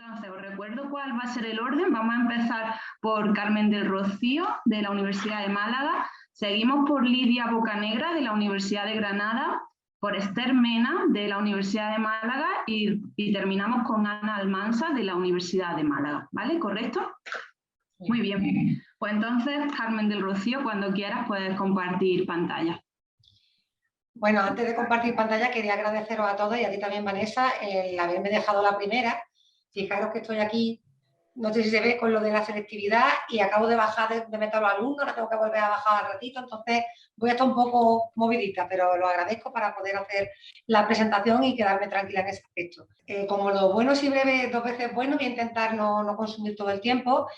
Entonces, os recuerdo cuál va a ser el orden. Vamos a empezar por Carmen del Rocío, de la Universidad de Málaga. Seguimos por Lidia Bocanegra, de la Universidad de Granada, por Esther Mena, de la Universidad de Málaga, y terminamos con Ana Almansa, de la Universidad de Málaga. ¿Vale? ¿Correcto? Muy bien. Pues entonces, Carmen del Rocío, cuando quieras puedes compartir pantalla. Bueno, antes de compartir pantalla quería agradeceros a todos y a ti también, Vanessa, el haberme dejado la primera. Fijaros que estoy aquí, no sé si se ve, con lo de la selectividad y acabo de bajar de meter a los alumnos, ahora tengo que volver a bajar al ratito, entonces voy a estar un poco movidita, pero lo agradezco para poder hacer la presentación y quedarme tranquila en ese aspecto. Como lo bueno y breve dos veces bueno, voy a intentar no consumir todo el tiempo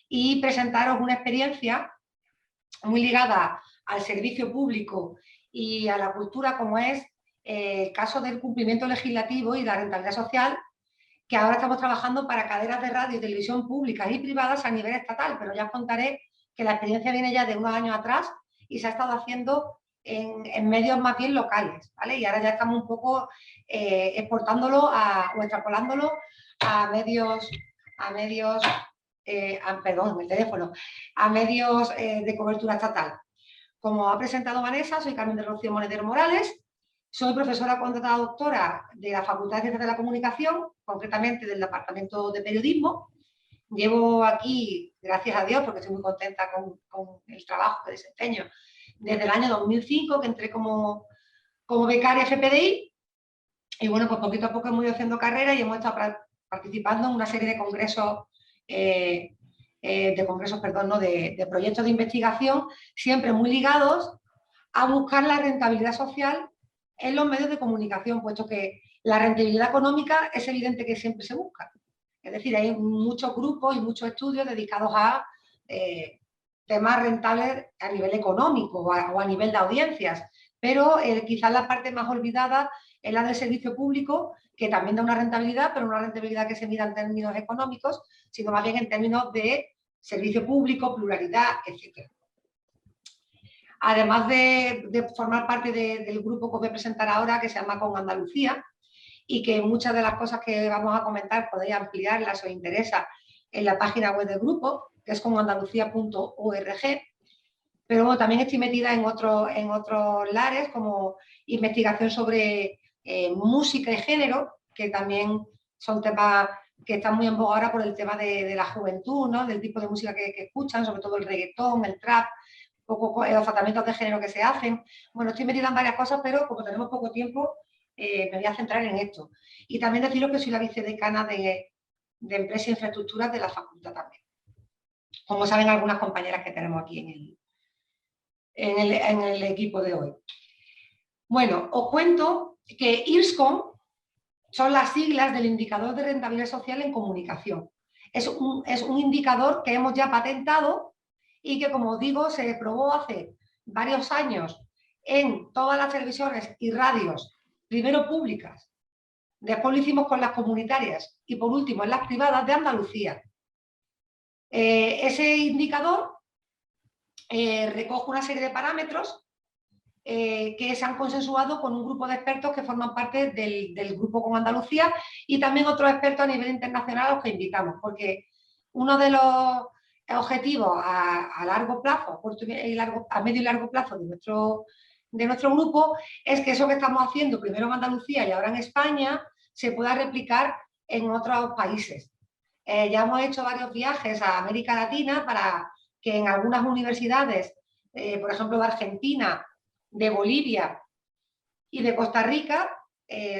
y presentaros una experiencia muy ligada al servicio público y a la cultura, como es el caso del cumplimiento legislativo y la rentabilidad social, que ahora estamos trabajando para cadenas de radio y televisión públicas y privadas a nivel estatal, pero ya os contaré que la experiencia viene ya de unos años atrás y se ha estado haciendo en medios más bien locales, ¿vale? Y ahora ya estamos un poco exportándolo o extrapolándolo a medios, perdón, el teléfono, a medios de cobertura estatal. Como ha presentado Vanessa, soy Carmen del Rocío Monedero Morales, soy profesora contratada doctora de la Facultad de Ciencias de la Comunicación, concretamente del Departamento de Periodismo. Llevo aquí, gracias a Dios, porque estoy muy contenta con el trabajo que desempeño, desde el año 2005, que entré como becaria FPDI, y bueno, pues poquito a poco hemos ido haciendo carrera y hemos estado participando en una serie de congresos, de proyectos de investigación, siempre muy ligados a buscar la rentabilidad social en los medios de comunicación, puesto que la rentabilidad económica es evidente que siempre se busca. Es decir, hay muchos grupos y muchos estudios dedicados a temas rentables a nivel económico o a nivel de audiencias, pero quizás la parte más olvidada es la del servicio público, que también da una rentabilidad, pero no una rentabilidad que se mida en términos económicos, sino más bien en términos de servicio público, pluralidad, etc. Además de formar parte del grupo que os voy a presentar ahora, que se llama Con Andalucía, y que muchas de las cosas que vamos a comentar podéis ampliarlas si os interesa en la página web del grupo, que es conandalucía.org, pero bueno, también estoy metida en otros lares, como investigación sobre música y género, que también son temas que están muy en boga ahora por el tema de la juventud, ¿no? Del tipo de música que escuchan, sobre todo el reggaetón, el trap, poco los tratamientos de género que se hacen. Bueno, estoy metida en varias cosas, pero como tenemos poco tiempo, me voy a centrar en esto. Y también deciros que soy la vicedecana de Empresa e Infraestructuras de la facultad también. Como saben algunas compañeras que tenemos aquí en el equipo de hoy. Bueno, os cuento que IRSCOM son las siglas del Indicador de Rentabilidad Social en Comunicación. Es un indicador que hemos ya patentado y que, como os digo, se probó hace varios años en todas las televisiones y radios, primero públicas, después lo hicimos con las comunitarias y por último en las privadas de Andalucía. Ese indicador recoge una serie de parámetros que se han consensuado con un grupo de expertos que forman parte del grupo Con Andalucía y también otros expertos a nivel internacional a los que invitamos, porque uno de los objetivos a largo plazo, a medio y largo plazo de nuestro grupo es que eso que estamos haciendo primero en Andalucía y ahora en España se pueda replicar en otros países. Ya hemos hecho varios viajes a América Latina para que en algunas universidades, por ejemplo de Argentina, de Bolivia y de Costa Rica,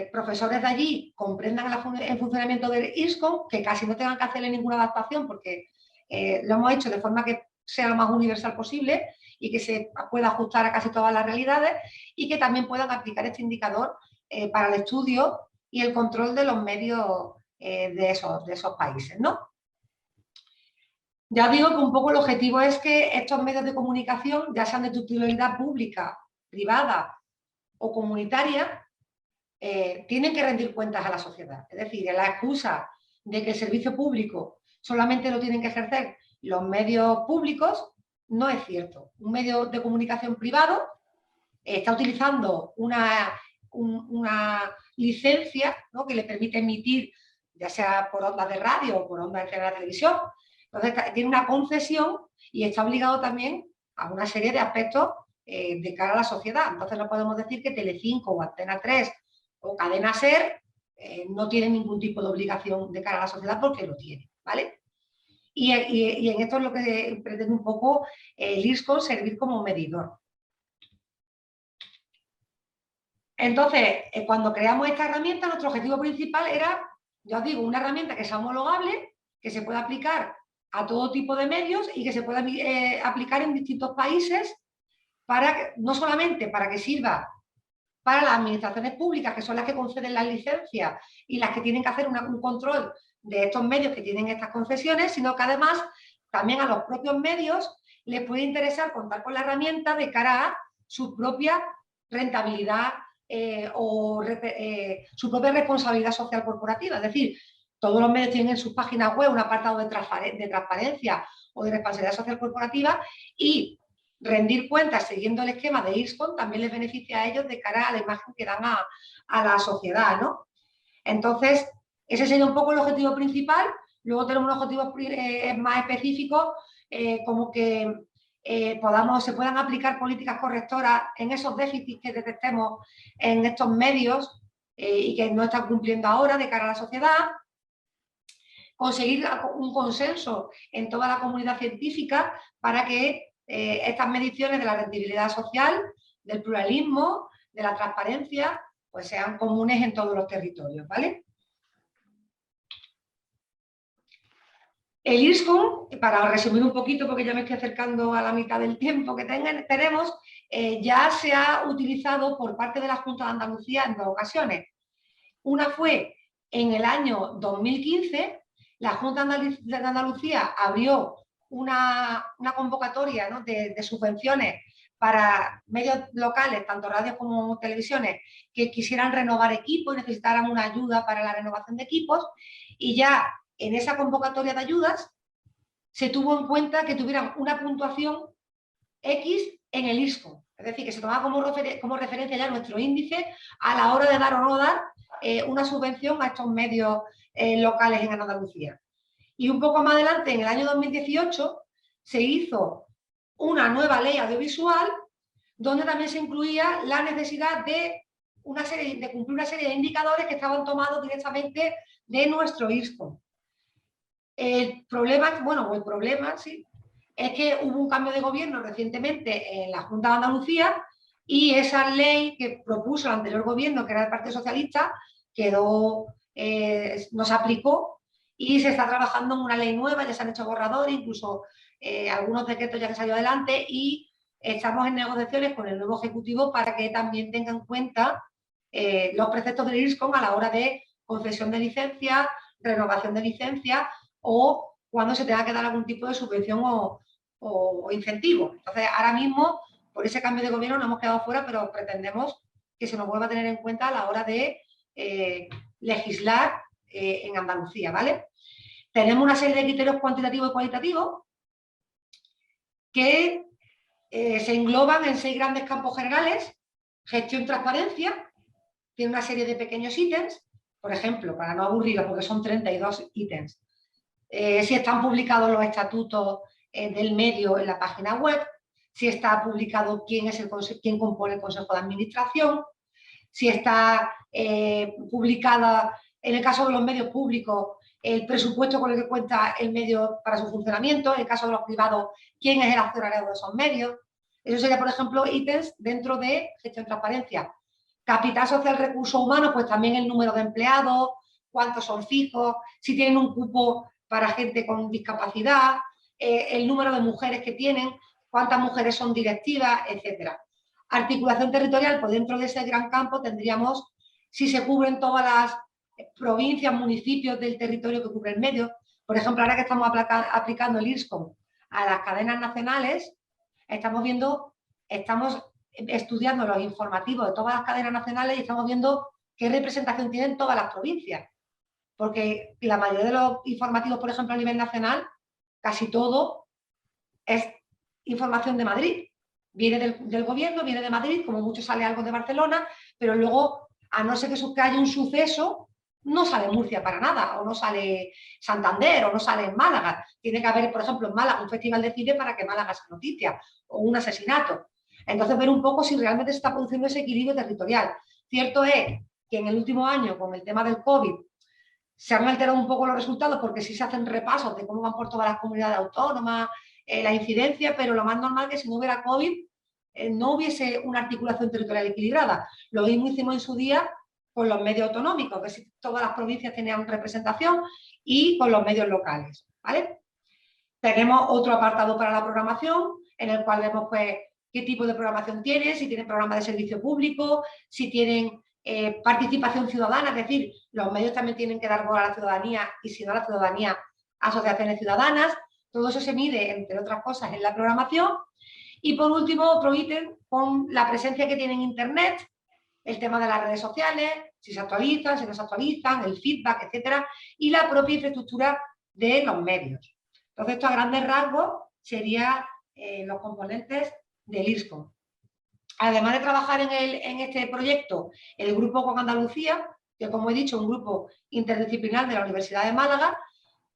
profesores de allí comprendan el funcionamiento del IRSCOM, que casi no tengan que hacerle ninguna adaptación porque lo hemos hecho de forma que sea lo más universal posible y que se pueda ajustar a casi todas las realidades y que también puedan aplicar este indicador para el estudio y el control de los medios de esos países, ¿no? Ya digo que un poco el objetivo es que estos medios de comunicación, ya sean de titularidad pública, privada o comunitaria, tienen que rendir cuentas a la sociedad. Es decir, la excusa de que el servicio público solamente lo tienen que ejercer los medios públicos no es cierto. Un medio de comunicación privado está utilizando una licencia, ¿no?, que le permite emitir ya sea por ondas de radio o por ondas de la televisión. Entonces tiene una concesión y está obligado también a una serie de aspectos de cara a la sociedad. Entonces no podemos decir que Telecinco o Antena 3 o Cadena SER no tienen ningún tipo de obligación de cara a la sociedad, porque lo tienen, ¿vale? Y en esto es lo que pretende un poco el IRSCON, servir como medidor. Entonces, cuando creamos esta herramienta, nuestro objetivo principal era, ya os digo, una herramienta que sea homologable, que se pueda aplicar a todo tipo de medios y que se pueda aplicar en distintos países, no solamente para que sirva para las administraciones públicas, que son las que conceden las licencias y las que tienen que hacer un control de estos medios que tienen estas concesiones, sino que además también a los propios medios les puede interesar contar con la herramienta de cara a su propia rentabilidad o su propia responsabilidad social corporativa. Es decir, todos los medios tienen en sus páginas web un apartado de transparencia o de responsabilidad social corporativa, y rendir cuentas siguiendo el esquema de IRSCON también les beneficia a ellos de cara a la imagen que dan a la sociedad, ¿no? Entonces, ese sería un poco el objetivo principal. Luego tenemos un objetivo más específico, como que se puedan aplicar políticas correctoras en esos déficits que detectemos en estos medios y que no están cumpliendo ahora de cara a la sociedad. Conseguir un consenso en toda la comunidad científica para que estas mediciones de la rentabilidad social, del pluralismo, de la transparencia, pues sean comunes en todos los territorios, ¿vale? El IRSCON, para resumir un poquito, porque ya me estoy acercando a la mitad del tiempo que tenemos, ya se ha utilizado por parte de la Junta de Andalucía en dos ocasiones. Una fue en el año 2015, la Junta de Andalucía abrió una convocatoria, ¿no?, de subvenciones para medios locales, tanto radios como televisiones, que quisieran renovar equipos y necesitaran una ayuda para la renovación de equipos, y ya en esa convocatoria de ayudas se tuvo en cuenta que tuvieran una puntuación X en el IRSCON, es decir, que se tomaba como referencia ya nuestro índice a la hora de dar o no dar una subvención a estos medios locales en Andalucía. Y un poco más adelante, en el año 2018, se hizo una nueva ley audiovisual donde también se incluía la necesidad de cumplir una serie de indicadores que estaban tomados directamente de nuestro IRSCON. El problema, sí, es que hubo un cambio de gobierno recientemente en la Junta de Andalucía, y esa ley que propuso el anterior gobierno, que era el Partido Socialista, no se aplicó, y se está trabajando en una ley nueva. Ya se han hecho borradores, incluso algunos decretos ya han salido adelante, y estamos en negociaciones con el nuevo Ejecutivo para que también tenga en cuenta los preceptos del IRSCON a la hora de concesión de licencias, renovación de licencias, o cuando se tenga que dar algún tipo de subvención o incentivo. Entonces, ahora mismo, por ese cambio de gobierno, nos hemos quedado fuera, pero pretendemos que se nos vuelva a tener en cuenta a la hora de legislar en Andalucía, ¿vale? Tenemos una serie de criterios cuantitativos y cualitativos que se engloban en 6 grandes campos generales. Gestión, transparencia, tiene una serie de pequeños ítems, por ejemplo, para no aburrirlos, porque son 32 ítems. Si están publicados los estatutos del medio en la página web, si está publicado quién compone el Consejo de Administración, si está publicada, en el caso de los medios públicos, el presupuesto con el que cuenta el medio para su funcionamiento, en el caso de los privados, quién es el accionariado de esos medios. Eso sería, por ejemplo, ítems dentro de gestión, transparencia. Capital social, recursos humanos, pues también el número de empleados, cuántos son fijos, si tienen un cupo para gente con discapacidad, el número de mujeres que tienen, cuántas mujeres son directivas, etc. Articulación territorial, pues dentro de ese gran campo tendríamos si se cubren todas las provincias, municipios del territorio que cubre el medio. Por ejemplo, ahora que estamos aplicando el IRSCON a las cadenas nacionales, estamos estudiando los informativos de todas las cadenas nacionales y estamos viendo qué representación tienen todas las provincias. Porque la mayoría de los informativos, por ejemplo, a nivel nacional, casi todo es información de Madrid. Viene del gobierno, viene de Madrid, como mucho sale algo de Barcelona, pero luego, a no ser que haya un suceso, no sale Murcia para nada, o no sale Santander, o no sale Málaga. Tiene que haber, por ejemplo, en Málaga un festival de cine para que Málaga sea noticia, o un asesinato. Entonces, ver un poco si realmente se está produciendo ese equilibrio territorial. Cierto es que en el último año, con el tema del COVID, se han alterado un poco los resultados porque sí se hacen repasos de cómo van por todas las comunidades autónomas, la incidencia, pero lo más normal es que si no hubiera COVID no hubiese una articulación territorial equilibrada. Lo mismo hicimos en su día con los medios autonómicos, que si todas las provincias tenían representación, y con los medios locales, ¿vale? Tenemos otro apartado para la programación, en el cual vemos pues qué tipo de programación tienen, si tienen programas de servicio público, si tienen participación ciudadana, es decir, los medios también tienen que dar voz a la ciudadanía, y si no a la ciudadanía, asociaciones ciudadanas. Todo eso se mide, entre otras cosas, en la programación. Y por último, otro ítem con la presencia que tiene en Internet, el tema de las redes sociales, si se actualizan, si no se actualizan, el feedback, etcétera, y la propia infraestructura de los medios. Entonces, esto a grandes rasgos serían los componentes del IRSCOM. Además de trabajar en este proyecto, el grupo Con Andalucía, que como he dicho, es un grupo interdisciplinar de la Universidad de Málaga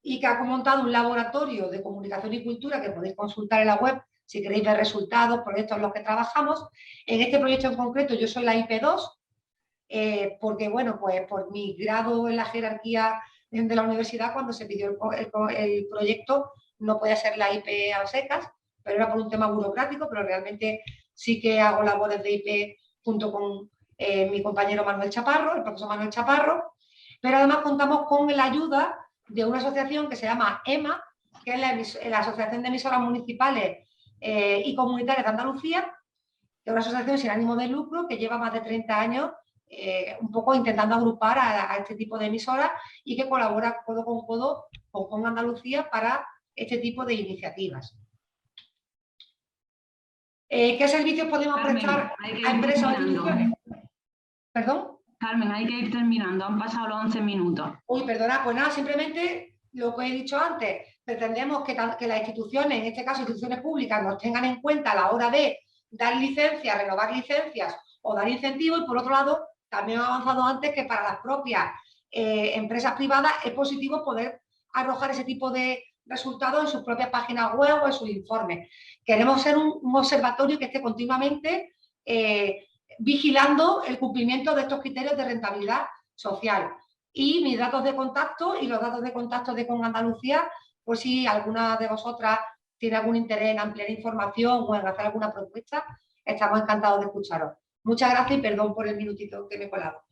y que ha montado un laboratorio de comunicación y cultura que podéis consultar en la web si queréis ver resultados, proyectos en los que trabajamos. En este proyecto en concreto yo soy la IP2, porque bueno, pues por mi grado en la jerarquía de la universidad, cuando se pidió el proyecto, no podía ser la IP a secas, pero era por un tema burocrático, pero realmente sí que hago labores de IP junto con mi compañero Manuel Chaparro, el profesor Manuel Chaparro, pero además contamos con la ayuda de una asociación que se llama EMA, que es la Asociación de Emisoras Municipales y Comunitarias de Andalucía, que es una asociación sin ánimo de lucro que lleva más de 30 años un poco intentando agrupar a este tipo de emisoras y que colabora codo con codo con Andalucía para este tipo de iniciativas. ¿Qué servicios podemos prestar a empresas o instituciones? ¿Perdón? Carmen, hay que ir terminando, han pasado los 11 minutos. Uy, perdona, pues nada, simplemente lo que he dicho antes, pretendemos que las instituciones, en este caso instituciones públicas, nos tengan en cuenta a la hora de dar licencias, renovar licencias o dar incentivos, y por otro lado, también he avanzado antes que para las propias empresas privadas es positivo poder arrojar ese tipo de resultados en sus propias páginas web o en sus informes. Queremos ser un observatorio que esté continuamente vigilando el cumplimiento de estos criterios de rentabilidad social. Y mis datos de contacto y los datos de contacto de Con Andalucía, pues si alguna de vosotras tiene algún interés en ampliar información o en hacer alguna propuesta, estamos encantados de escucharos. Muchas gracias y perdón por el minutito que me he colado.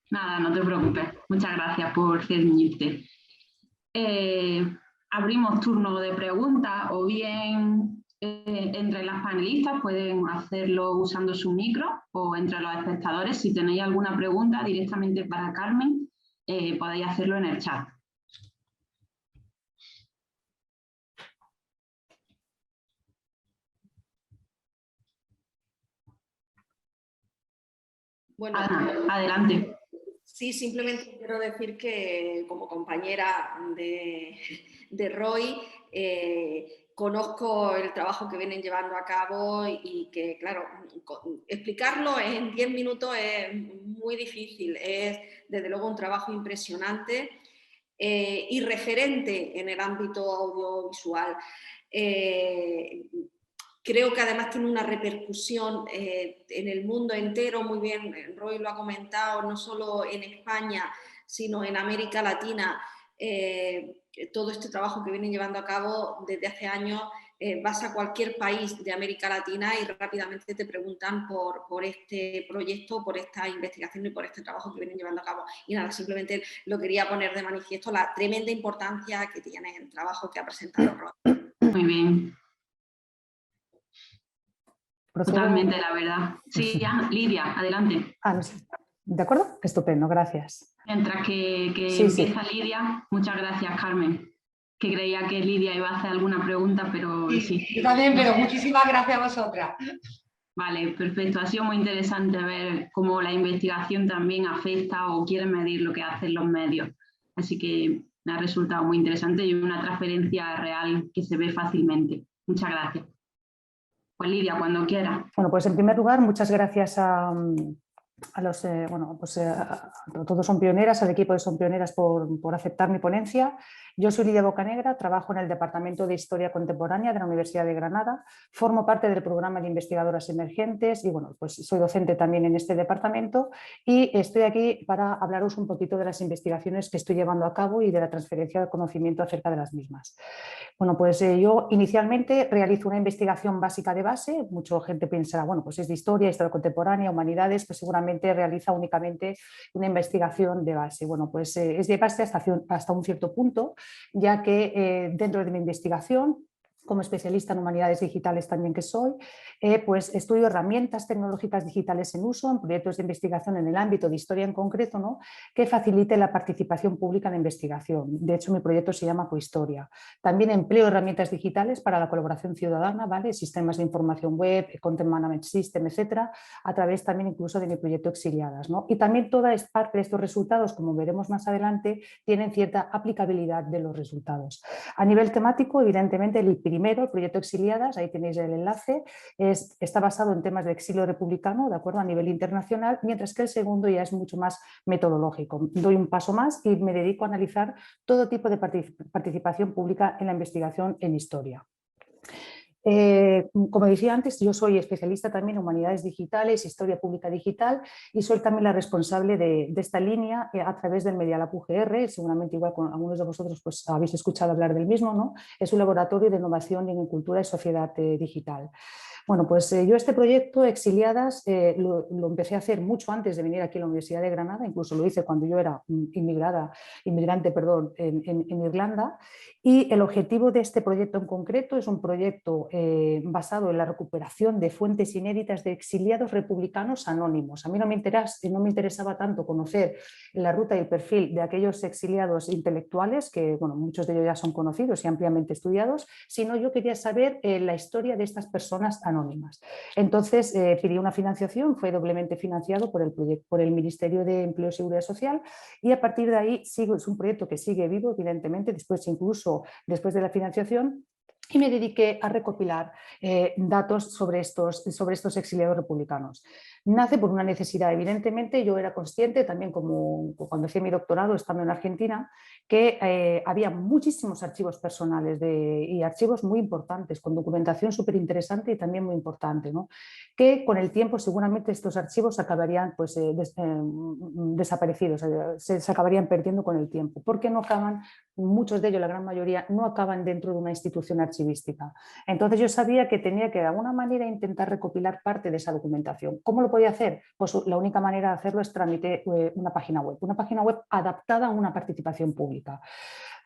Nada, no te preocupes. Muchas gracias por ceñirte. Abrimos turno de preguntas o bien entre las panelistas pueden hacerlo usando su micro o entre los espectadores. Si tenéis alguna pregunta directamente para Carmen, podéis hacerlo en el chat. Bueno, adelante. Sí, simplemente quiero decir que como compañera de Roy, conozco el trabajo que vienen llevando a cabo y que, claro, explicarlo en 10 minutos es muy difícil. Es, desde luego, un trabajo impresionante y referente en el ámbito audiovisual. Creo que además tiene una repercusión en el mundo entero, muy bien, Roy lo ha comentado, no solo en España, sino en América Latina. Todo este trabajo que vienen llevando a cabo desde hace años, vas a cualquier país de América Latina y rápidamente te preguntan por este proyecto, por esta investigación y por este trabajo que vienen llevando a cabo. Y nada, simplemente lo quería poner de manifiesto, la tremenda importancia que tiene el trabajo que ha presentado Roy. Muy bien. ¿Procedo? Totalmente, la verdad. Sí, ya, Lidia, adelante. No sé. ¿De acuerdo? Estupendo, gracias. Mientras que empieza Lidia, muchas gracias, Carmen. Que creía que Lidia iba a hacer alguna pregunta, pero sí. Yo también, pero muchísimas gracias a vosotras. Vale, perfecto. Ha sido muy interesante ver cómo la investigación también afecta o quiere medir lo que hacen los medios. Así que me ha resultado muy interesante y una transferencia real que se ve fácilmente. Muchas gracias. Pues Lidia, cuando quiera. Bueno, pues en primer lugar, muchas gracias a todos son pioneras, al equipo de Son Pioneras por aceptar mi ponencia. Yo soy Lidia Bocanegra, trabajo en el Departamento de Historia Contemporánea de la Universidad de Granada, formo parte del programa de investigadoras emergentes y bueno, pues soy docente también en este departamento y estoy aquí para hablaros un poquito de las investigaciones que estoy llevando a cabo y de la transferencia de conocimiento acerca de las mismas. Bueno, pues yo inicialmente realizo una investigación básica de base, mucha gente pensará, bueno, pues es de historia contemporánea, humanidades, pues seguramente realiza únicamente una investigación de base. Bueno, pues es de base hasta un cierto punto, ya que dentro de mi investigación, como especialista en humanidades digitales también que soy, pues estudio herramientas tecnológicas digitales en uso en proyectos de investigación en el ámbito de historia en concreto, ¿no?, que facilite la participación pública en la investigación. De hecho, mi proyecto se llama Cohistoria. También empleo herramientas digitales para la colaboración ciudadana, ¿vale?, sistemas de información web, content management system, etcétera, a través también incluso de mi proyecto Exiliadas, ¿no? Y también toda parte de estos resultados, como veremos más adelante, tienen cierta aplicabilidad de los resultados. A nivel temático, evidentemente, el primero, el proyecto Exiliadas, ahí tenéis el enlace, está basado en temas de exilio republicano, ¿de acuerdo?, a nivel internacional, mientras que el segundo ya es mucho más metodológico. Doy un paso más y me dedico a analizar todo tipo de participación pública en la investigación en historia. Como decía antes, yo soy especialista también en humanidades digitales, historia pública digital, y soy también la responsable de esta línea a través del Media Lab UGR. Seguramente igual con algunos de vosotros pues, habéis escuchado hablar del mismo, ¿no? Es un laboratorio de innovación en cultura y sociedad digital. Bueno, pues yo este proyecto Exiliadas lo empecé a hacer mucho antes de venir aquí a la Universidad de Granada, incluso lo hice cuando yo era inmigrante en Irlanda, y el objetivo de este proyecto en concreto es un proyecto basado en la recuperación de fuentes inéditas de exiliados republicanos anónimos. A mí no me interesaba tanto conocer la ruta y el perfil de aquellos exiliados intelectuales, que bueno, muchos de ellos ya son conocidos y ampliamente estudiados, sino yo quería saber la historia de estas personas anónimas. Entonces pedí una financiación, fue doblemente financiado por el Ministerio de Empleo y Seguridad Social, y a partir de ahí es un proyecto que sigue vivo, evidentemente, después de la financiación, y me dediqué a recopilar datos sobre estos exiliados republicanos. Nace por una necesidad, evidentemente. Yo era consciente también, como cuando hacía mi doctorado estando en Argentina, que había muchísimos archivos personales y archivos muy importantes, con documentación súper interesante y también muy importante, ¿no?, que con el tiempo seguramente estos archivos acabarían pues, desaparecidos, se acabarían perdiendo con el tiempo, porque no acaban, muchos de ellos, la gran mayoría, no acaban dentro de una institución archivística. Entonces yo sabía que tenía que de alguna manera intentar recopilar parte de esa documentación. ¿Cómo lo podía hacer? Pues la única manera de hacerlo es tramité una página web adaptada a una participación pública.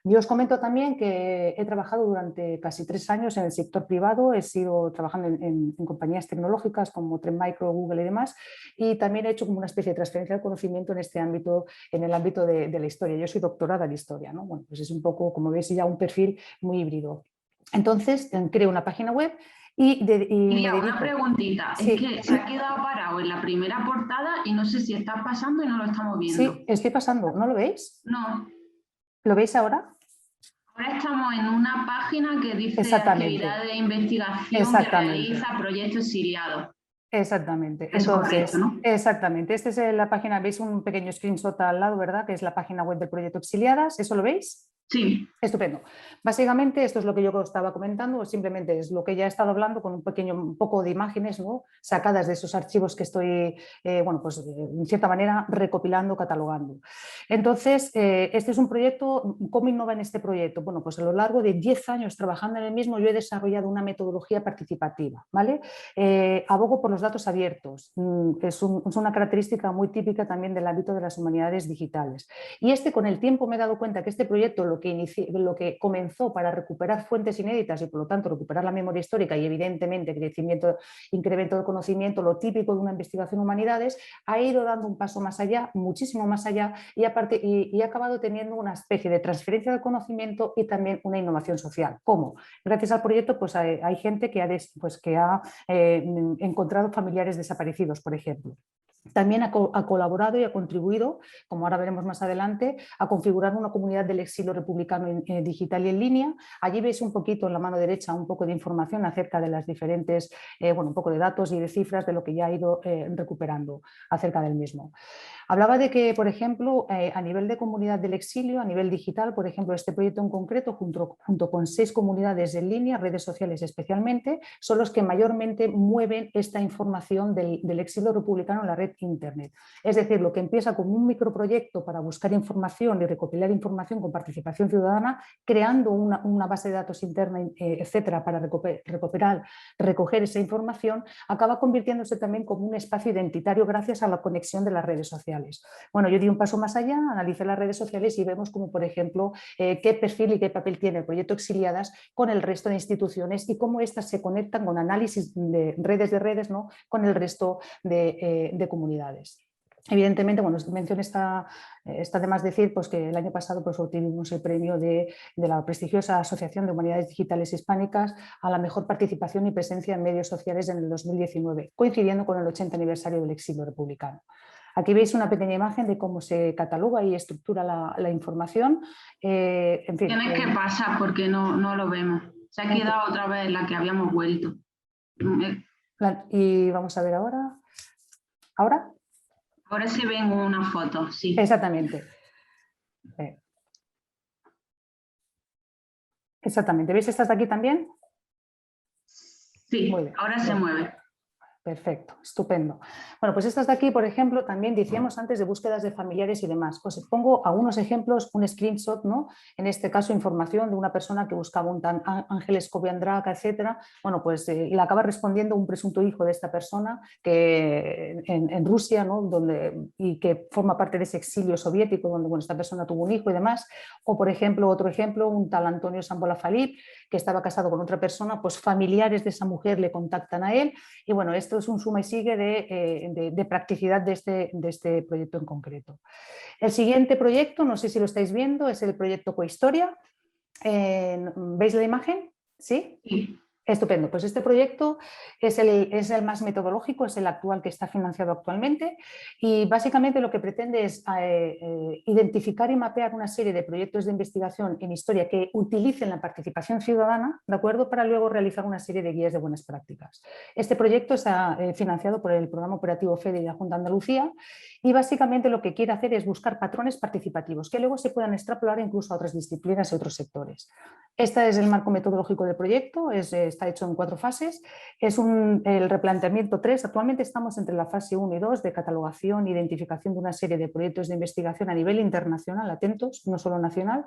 Yo os comento también que he trabajado durante casi 3 años en el sector privado, he sido trabajando en compañías tecnológicas como Trend Micro, Google y demás, y también he hecho como una especie de transferencia de conocimiento en este ámbito, en el ámbito de la historia. Yo soy doctorada en historia, ¿no? Bueno, pues es un poco, como veis, ya un perfil muy híbrido. Entonces, creo una página web y me dedico... Una preguntita, Sí. es que se ha quedado parado en la primera portada y no sé si está pasando y no lo estamos viendo. Sí, estoy pasando, ¿no lo veis? No. ¿Lo veis ahora? Ahora estamos en una página que dice actividad de investigación que realiza Proyecto Exiliado. Exactamente. Eso Entonces, correcto, ¿no? exactamente. Esta es la página, veis un pequeño screenshot al lado, ¿verdad? Que es la página web del proyecto Exiliadas. ¿Eso lo veis? Sí. Estupendo. Básicamente esto es lo que yo estaba comentando, simplemente es lo que ya he estado hablando con un poco de imágenes, ¿no?, sacadas de esos archivos que estoy, bueno, pues en cierta manera recopilando, catalogando. Entonces, este es un proyecto. ¿Cómo innova en este proyecto? Bueno, pues a lo largo de 10 años trabajando en el mismo, yo he desarrollado una metodología participativa, ¿vale? Abogo por los datos abiertos, que es una característica muy típica también del ámbito de las humanidades digitales. Y con el tiempo me he dado cuenta que este proyecto lo que comenzó para recuperar fuentes inéditas y por lo tanto recuperar la memoria histórica y evidentemente incremento de conocimiento, lo típico de una investigación humanidades, ha ido dando un paso más allá, muchísimo más allá, y ha acabado teniendo una especie de transferencia de conocimiento y también una innovación social. ¿Cómo? Gracias al proyecto pues hay gente que ha encontrado familiares desaparecidos, por ejemplo. también ha colaborado y ha contribuido, como ahora veremos más adelante, a configurar una comunidad del exilio republicano digital y en línea. Allí veis un poquito en la mano derecha un poco de información acerca de las diferentes, un poco de datos y de cifras de lo que ya ha ido recuperando acerca del mismo. Hablaba de que, por ejemplo, a nivel de comunidad del exilio, a nivel digital, por ejemplo, este proyecto en concreto, junto con 6 comunidades en línea, redes sociales especialmente, son los que mayormente mueven esta información del exilio republicano en la red Internet. Es decir, lo que empieza como un microproyecto para buscar información y recopilar información con participación ciudadana, creando una base de datos interna, etcétera, para recoger esa información, acaba convirtiéndose también como un espacio identitario gracias a la conexión de las redes sociales. Bueno, yo di un paso más allá, analicé las redes sociales y vemos como, por ejemplo, qué perfil y qué papel tiene el proyecto Exiliadas con el resto de instituciones y cómo éstas se conectan con análisis de redes, ¿no?, con el resto de comunidades. Evidentemente, bueno, menciono está de más decir pues, que el año pasado pues, obtuvimos el premio de la prestigiosa Asociación de Humanidades Digitales Hispánicas a la mejor participación y presencia en medios sociales en el 2019, coincidiendo con el 80 aniversario del exilio republicano. Aquí veis una pequeña imagen de cómo se cataloga y estructura la información. En fin, Tienes que pasar porque no lo vemos. Se ha quedado otra vez la que habíamos vuelto. Y vamos a ver ahora. ¿Ahora? Ahora se ven unas fotos, sí. Exactamente. Exactamente. ¿Veis estas de aquí también? Sí, ahora se mueve. Perfecto, estupendo. Bueno, pues estas de aquí, por ejemplo, también decíamos antes de búsquedas de familiares y demás. Os pongo algunos ejemplos, un screenshot, ¿no? En este caso, información de una persona que buscaba un tal Ángel Escobiandraca, etcétera. Bueno, pues y le acaba respondiendo un presunto hijo de esta persona que en Rusia, ¿no?, y que forma parte de ese exilio soviético donde esta persona tuvo un hijo y demás. O, por ejemplo, otro ejemplo, un tal Antonio Sambola Falip, que estaba casado con otra persona, pues familiares de esa mujer le contactan a él. Y bueno, esto es un suma y sigue de practicidad de este proyecto en concreto. El siguiente proyecto, no sé si lo estáis viendo, es el proyecto Cohistoria. ¿Veis la imagen? ¿Sí? Sí. Estupendo, pues este proyecto es el más metodológico, es el actual que está financiado actualmente y básicamente lo que pretende es identificar y mapear una serie de proyectos de investigación en historia que utilicen la participación ciudadana, ¿de acuerdo?, para luego realizar una serie de guías de buenas prácticas. Este proyecto está financiado por el Programa Operativo FEDE y la Junta de Andalucía y básicamente lo que quiere hacer es buscar patrones participativos que luego se puedan extrapolar incluso a otras disciplinas y otros sectores. Este es el marco metodológico del proyecto, está hecho en 4 fases. Es el replanteamiento 3. Actualmente estamos entre la fase 1 y 2 de catalogación e identificación de una serie de proyectos de investigación a nivel internacional, atentos, no solo nacional.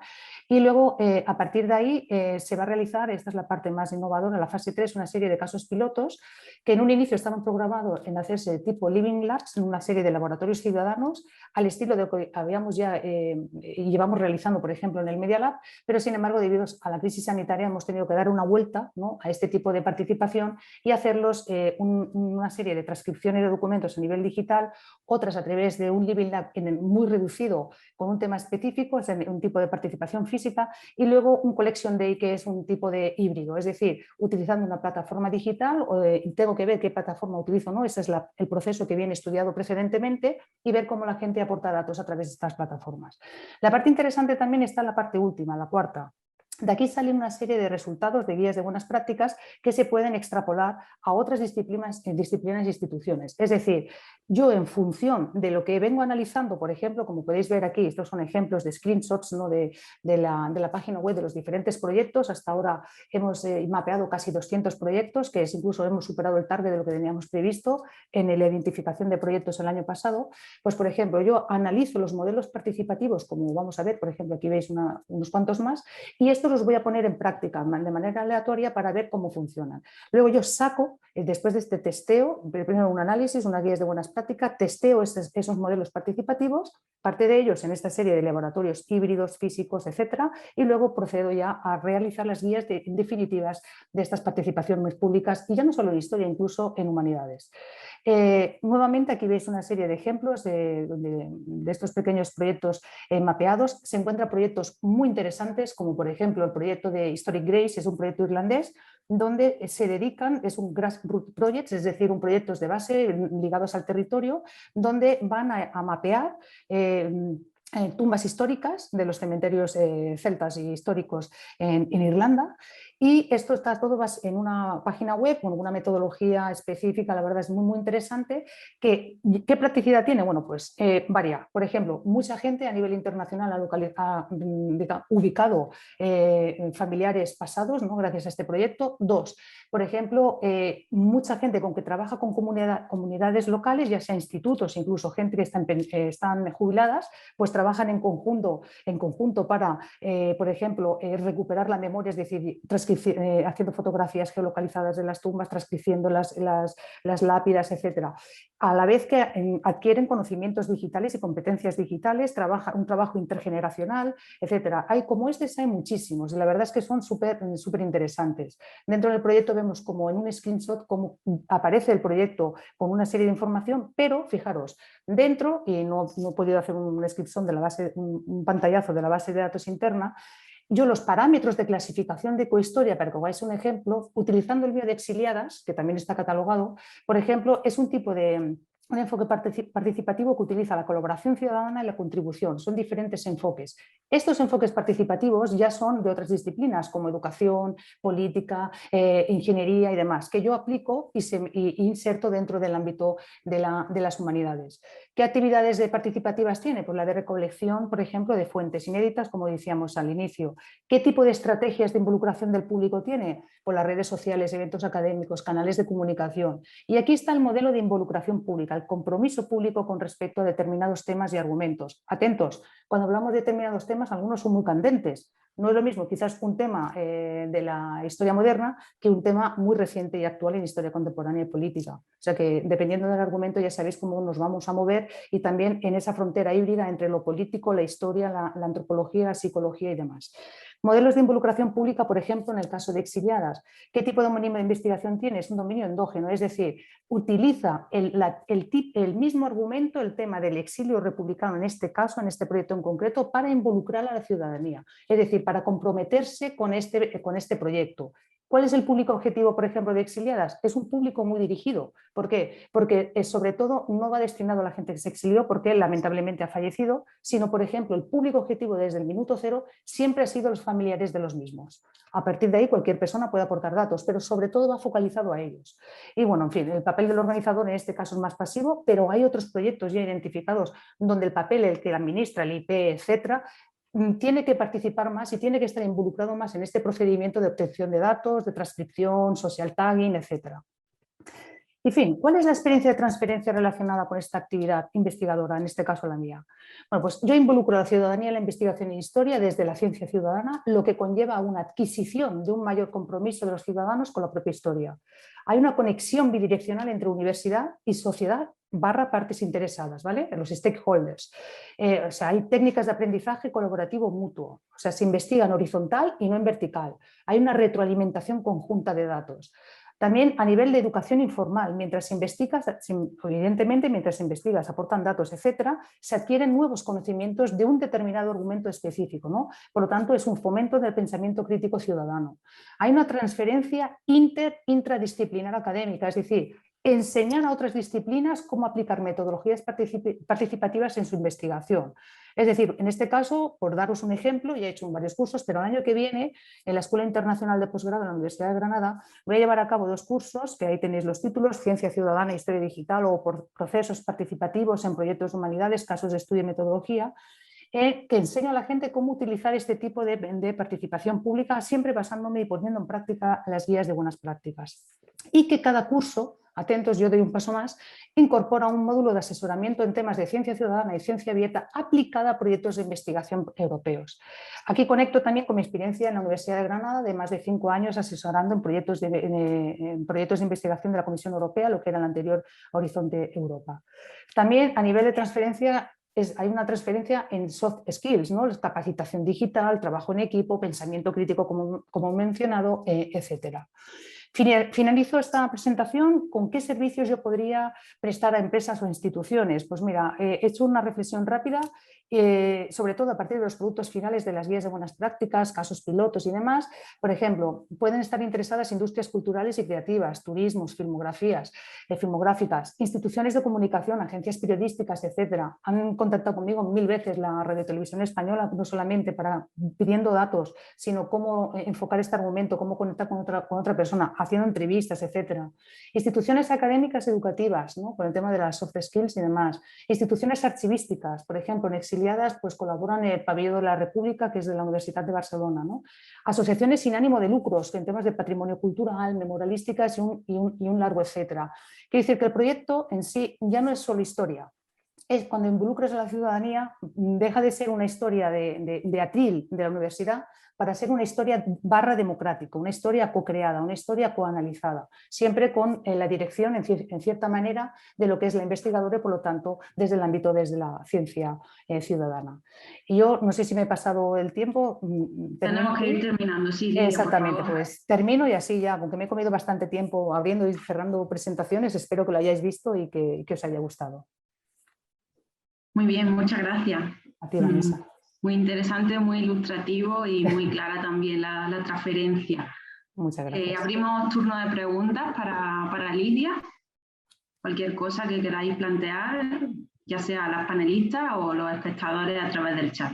Y luego, a partir de ahí, se va a realizar, esta es la parte más innovadora, la fase 3, una serie de casos pilotos que en un inicio estaban programados en hacerse de tipo Living Labs, en una serie de laboratorios ciudadanos, al estilo de lo que habíamos ya y llevamos realizando, por ejemplo, en el Media Lab, pero sin embargo, debido a la crisis sanitaria hemos tenido que dar una vuelta, ¿no?, a este tipo de participación y hacerlos una serie de transcripciones de documentos a nivel digital, otras a través de un Living Lab muy reducido con un tema específico, es un tipo de participación física, y luego un Collection Day que es un tipo de híbrido, es decir, utilizando una plataforma digital, tengo que ver qué plataforma utilizo, ¿no? Ese es el proceso que viene estudiado precedentemente y ver cómo la gente aporta datos a través de estas plataformas. La parte interesante también está en la parte última, la cuarta. De aquí salen una serie de resultados de guías de buenas prácticas que se pueden extrapolar a otras disciplinas e instituciones. Es decir, yo en función de lo que vengo analizando, por ejemplo, como podéis ver aquí, estos son ejemplos de screenshots, ¿no?, de la página web de los diferentes proyectos. Hasta ahora hemos mapeado casi 200 proyectos, que incluso hemos superado el target de lo que teníamos previsto en la identificación de proyectos el año pasado. Pues, por ejemplo, yo analizo los modelos participativos, como vamos a ver, por ejemplo, aquí veis unos cuantos más, y estos los voy a poner en práctica de manera aleatoria para ver cómo funcionan. Luego yo saco, después de este testeo, primero un análisis, unas guías de buenas prácticas, testeo esos modelos participativos, parte de ellos en esta serie de laboratorios híbridos, físicos, etcétera, y luego procedo ya a realizar las guías definitivas de estas participaciones públicas, y ya no solo en historia, incluso en humanidades. Nuevamente aquí veis una serie de ejemplos de estos pequeños proyectos mapeados. Se encuentran proyectos muy interesantes, como por ejemplo el proyecto de Historic Grace, es un proyecto irlandés, donde se dedican, es un grassroots project, es decir, un proyectos de base ligados al territorio, donde van a mapear tumbas históricas de los cementerios celtas y históricos en Irlanda, y esto está todo en una página web con una metodología específica, la verdad es muy interesante. ¿Qué practicidad tiene? Bueno, pues varía. Por ejemplo, mucha gente a nivel internacional ha ubicado familiares pasados, ¿no?, gracias a este proyecto. Dos, por ejemplo, mucha gente con que trabaja con comunidades locales, ya sea institutos, incluso gente que están jubiladas, pues trabajan en conjunto para, por ejemplo, recuperar la memoria, es decir, haciendo fotografías geolocalizadas de las tumbas, transcribiendo las lápidas, etcétera. A la vez que adquieren conocimientos digitales y competencias digitales, un trabajo intergeneracional, etcétera. Como estos hay muchísimos y la verdad es que son súper interesantes. Dentro del proyecto vemos como en un screenshot cómo aparece el proyecto con una serie de información, pero fijaros, dentro, y no he podido hacer una descripción de la base, un pantallazo de la base de datos interna, yo los parámetros de clasificación de ecohistoria, para que os hagáis un ejemplo, utilizando el mío de exiliadas, que también está catalogado, por ejemplo, es un tipo de un enfoque participativo que utiliza la colaboración ciudadana y la contribución. Son diferentes enfoques. Estos enfoques participativos ya son de otras disciplinas como educación, política, ingeniería y demás, que yo aplico y inserto dentro del ámbito de las humanidades. ¿Qué actividades participativas tiene? Pues la de recolección, por ejemplo, de fuentes inéditas, como decíamos al inicio. ¿Qué tipo de estrategias de involucración del público tiene? Pues las redes sociales, eventos académicos, canales de comunicación. Y aquí está el modelo de involucración pública, el compromiso público con respecto a determinados temas y argumentos. Atentos, cuando hablamos de determinados temas, algunos son muy candentes. No es lo mismo quizás un tema de la historia moderna que un tema muy reciente y actual en historia contemporánea y política. O sea que dependiendo del argumento ya sabéis cómo nos vamos a mover y también en esa frontera híbrida entre lo político, la historia, la antropología, la psicología y demás. Modelos de involucración pública, por ejemplo, en el caso de exiliadas. ¿Qué tipo de dominio de investigación tiene? Es un dominio endógeno, es decir, utiliza el mismo argumento, el tema del exilio republicano en este caso, en este proyecto en concreto, para involucrar a la ciudadanía, es decir, para comprometerse con este proyecto. ¿Cuál es el público objetivo, por ejemplo, de exiliadas? Es un público muy dirigido. ¿Por qué? Porque sobre todo no va destinado a la gente que se exilió porque lamentablemente ha fallecido, sino, por ejemplo, el público objetivo desde el minuto cero siempre ha sido los familiares de los mismos. A partir de ahí cualquier persona puede aportar datos, pero sobre todo va focalizado a ellos. Y bueno, en fin, el papel del organizador en este caso es más pasivo, pero hay otros proyectos ya identificados donde el papel, el que administra, el IP, etcétera, tiene que participar más y tiene que estar involucrado más en este procedimiento de obtención de datos, de transcripción, social tagging, etcétera. En fin, ¿cuál es la experiencia de transferencia relacionada con esta actividad investigadora, en este caso la mía? Bueno, pues yo involucro a la ciudadanía en la investigación en historia desde la ciencia ciudadana, lo que conlleva a una adquisición de un mayor compromiso de los ciudadanos con la propia historia. Hay una conexión bidireccional entre universidad y sociedad / partes interesadas, ¿vale? Los stakeholders. O sea, hay técnicas de aprendizaje colaborativo mutuo, o sea, se investiga en horizontal y no en vertical. Hay una retroalimentación conjunta de datos. También a nivel de educación informal, mientras investigas, evidentemente mientras investigas, aportan datos, etcétera, se adquieren nuevos conocimientos de un determinado argumento específico, ¿no? Por lo tanto, es un fomento del pensamiento crítico ciudadano. Hay una transferencia intradisciplinar académica, es decir, enseñar a otras disciplinas cómo aplicar metodologías participativas en su investigación. Es decir, en este caso, por daros un ejemplo, ya he hecho varios cursos, pero el año que viene, en la Escuela Internacional de Posgrado de la Universidad de Granada, voy a llevar a cabo 2 cursos, que ahí tenéis los títulos, Ciencia Ciudadana e Historia Digital o por procesos participativos en proyectos de humanidades, casos de estudio y metodología, que enseño a la gente cómo utilizar este tipo de participación pública, siempre basándome y poniendo en práctica las guías de buenas prácticas. Y que cada curso, atentos, yo doy un paso más, incorpora un módulo de asesoramiento en temas de ciencia ciudadana y ciencia abierta aplicada a proyectos de investigación europeos. Aquí conecto también con mi experiencia en la Universidad de Granada de más de 5 años asesorando en proyectos de investigación de la Comisión Europea, lo que era el anterior Horizonte Europa. También a nivel de transferencia hay una transferencia en soft skills, ¿no? Capacitación digital, trabajo en equipo, pensamiento crítico como he mencionado, etcétera. Finalizo esta presentación con qué servicios yo podría prestar a empresas o instituciones. Pues mira, he hecho una reflexión rápida sobre todo a partir de los productos finales de las guías de buenas prácticas, casos pilotos y demás. Por ejemplo, pueden estar interesadas industrias culturales y creativas, turismos, filmográficas, instituciones de comunicación, agencias periodísticas, etcétera. Han contactado conmigo 1000 veces la Radio Televisión Española, no solamente pidiendo datos, sino cómo enfocar este argumento, cómo conectar con otra persona, haciendo entrevistas, etcétera. Instituciones académicas educativas, ¿no? Con el tema de las soft skills y demás. Instituciones archivísticas, por ejemplo, en Exiliadas pues colaboran en el Pabellón de la República, que es de la Universidad de Barcelona, ¿no? Asociaciones sin ánimo de lucros, que en temas de patrimonio cultural, memorialísticas y un largo etcétera. Quiere decir que el proyecto en sí ya no es solo historia. Es cuando involucras a la ciudadanía, deja de ser una historia de atril de la universidad para ser una historia democrática, una historia co-creada, una historia coanalizada, siempre con la dirección, en cierta manera, de lo que es la investigadora y, por lo tanto, desde el ámbito, desde la ciencia ciudadana. Y yo no sé si me he pasado el tiempo. Tenemos que ir terminando, sí, Lidia, exactamente, pues termino y así ya, aunque me he comido bastante tiempo abriendo y cerrando presentaciones, espero que lo hayáis visto y que os haya gustado. Muy bien, muchas gracias. A ti, Vanessa. Muy interesante, muy ilustrativo y muy clara también la transferencia. Muchas gracias. Abrimos turno de preguntas para Lidia. Cualquier cosa que queráis plantear, ya sea las panelistas o los espectadores a través del chat.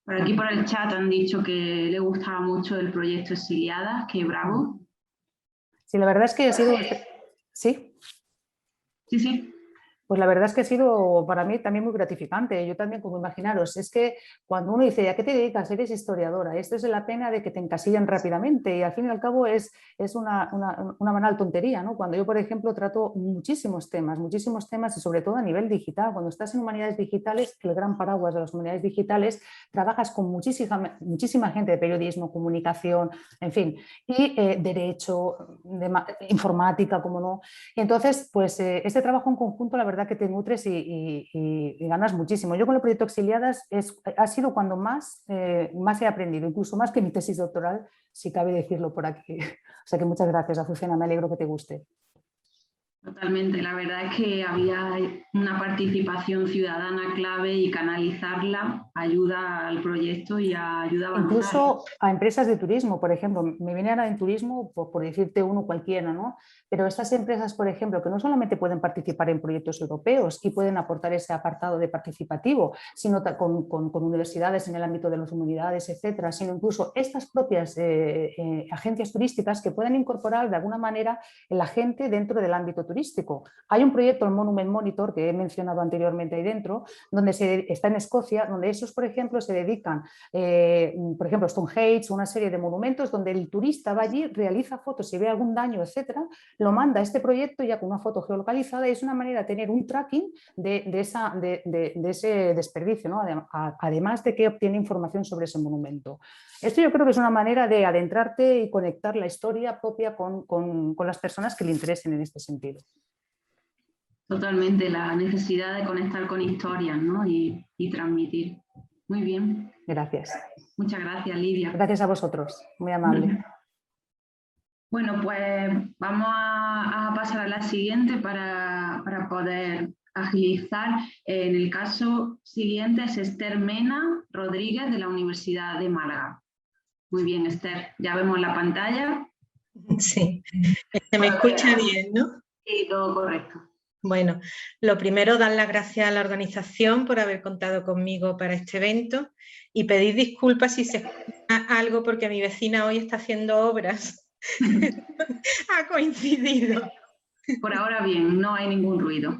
Por aquí por el chat han dicho que le gustaba mucho el proyecto Exiliadas, que bravo. Sí, la verdad es que ha sido... ¿Sí? Sí, sí. Pues la verdad es que ha sido para mí también muy gratificante. Yo también, como imaginaros, es que cuando uno dice, ¿a qué te dedicas? Eres historiadora. Esto es la pena de que te encasillan rápidamente y al fin y al cabo es una banal tontería, ¿no? Cuando yo, por ejemplo, trato muchísimos temas y sobre todo a nivel digital. Cuando estás en humanidades digitales, el gran paraguas de las humanidades digitales, trabajas con muchísima gente de periodismo, comunicación, en fin, y derecho, informática, como no. Y entonces, pues este trabajo en conjunto, la verdad que te nutres y ganas muchísimo. Yo con el proyecto Exiliadas ha sido cuando más he aprendido, incluso más que mi tesis doctoral, si cabe decirlo por aquí. O sea que muchas gracias, Azucena, me alegro que te guste. Totalmente, la verdad es que había una participación ciudadana clave y canalizarla ayuda al proyecto y ayuda a avanzar. Incluso a empresas de turismo, por ejemplo, me viene ahora en turismo, por decirte uno cualquiera, ¿no? Pero estas empresas, por ejemplo, que no solamente pueden participar en proyectos europeos y pueden aportar ese apartado de participativo, sino con universidades en el ámbito de las humanidades, etcétera, sino incluso estas propias agencias turísticas que pueden incorporar de alguna manera la gente dentro del ámbito turístico. Hay un proyecto, el Monument Monitor, que he mencionado anteriormente ahí dentro, donde está en Escocia, donde esos, por ejemplo, se dedican, por ejemplo, Stonehenge, una serie de monumentos donde el turista va allí, realiza fotos, si ve algún daño, etcétera, lo manda a este proyecto ya con una foto geolocalizada y es una manera de tener un tracking de ese desperdicio, ¿no? Además de que obtiene información sobre ese monumento. Esto yo creo que es una manera de adentrarte y conectar la historia propia con las personas que le interesen en este sentido. Totalmente, la necesidad de conectar con historias, ¿no? y transmitir. Muy bien. Gracias. Muchas gracias, Lidia. Gracias a vosotros, muy amable. Bueno, pues vamos a pasar a la siguiente para poder agilizar. En el caso siguiente es Esther Mena Rodríguez de la Universidad de Málaga. Muy bien, Esther, ya vemos la pantalla. Sí, se me escucha bien, ¿no? Sí, todo correcto. Bueno, lo primero, dar las gracias a la organización por haber contado conmigo para este evento y pedir disculpas si se escucha algo porque mi vecina hoy está haciendo obras. Ha coincidido. Por ahora bien, no hay ningún ruido.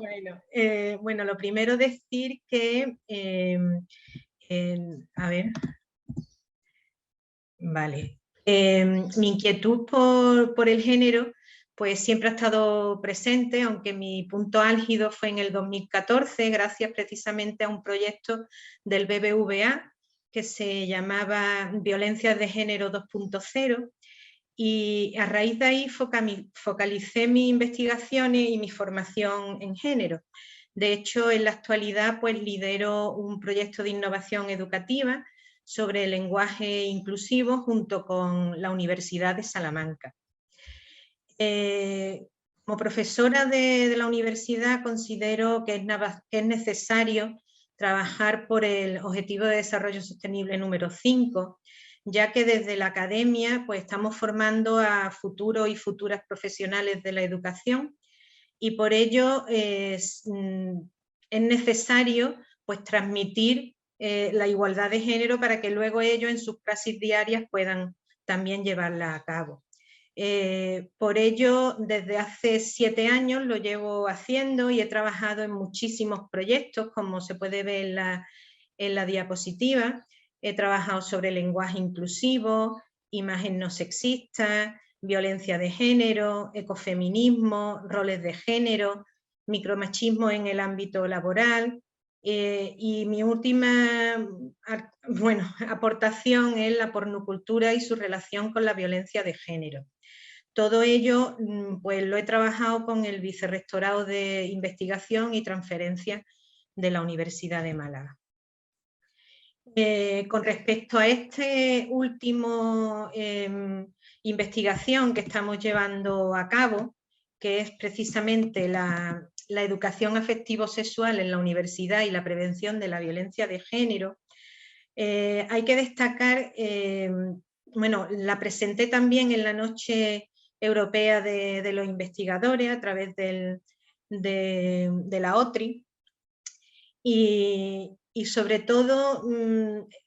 Bueno, lo primero decir que, a ver, vale, mi inquietud por el género pues siempre ha estado presente, aunque mi punto álgido fue en el 2014, gracias precisamente a un proyecto del BBVA que se llamaba Violencias de Género 2.0 y a raíz de ahí focalicé mis investigaciones y mi formación en género. De hecho, en la actualidad pues lidero un proyecto de innovación educativa sobre el lenguaje inclusivo junto con la Universidad de Salamanca. Como profesora de la universidad considero que es necesario trabajar por el Objetivo de Desarrollo Sostenible número 5, ya que desde la academia pues, estamos formando a futuros y futuras profesionales de la educación y por ello es necesario pues, transmitir la igualdad de género para que luego ellos en sus praxis diarias puedan también llevarla a cabo. Por ello, desde hace 7 años lo llevo haciendo y he trabajado en muchísimos proyectos, como se puede ver en la diapositiva. He trabajado sobre lenguaje inclusivo, imagen no sexista, violencia de género, ecofeminismo, roles de género, micromachismo en el ámbito laboral. Y mi última aportación es la pornocultura y su relación con la violencia de género. Todo ello pues, lo he trabajado con el Vicerrectorado de Investigación y Transferencia de la Universidad de Málaga. Con respecto a este último investigación que estamos llevando a cabo, que es precisamente la educación afectivo-sexual en la universidad y la prevención de la violencia de género, hay que destacar, bueno, la presenté también en la Noche Europea de los Investigadores a través de la OTRI y sobre todo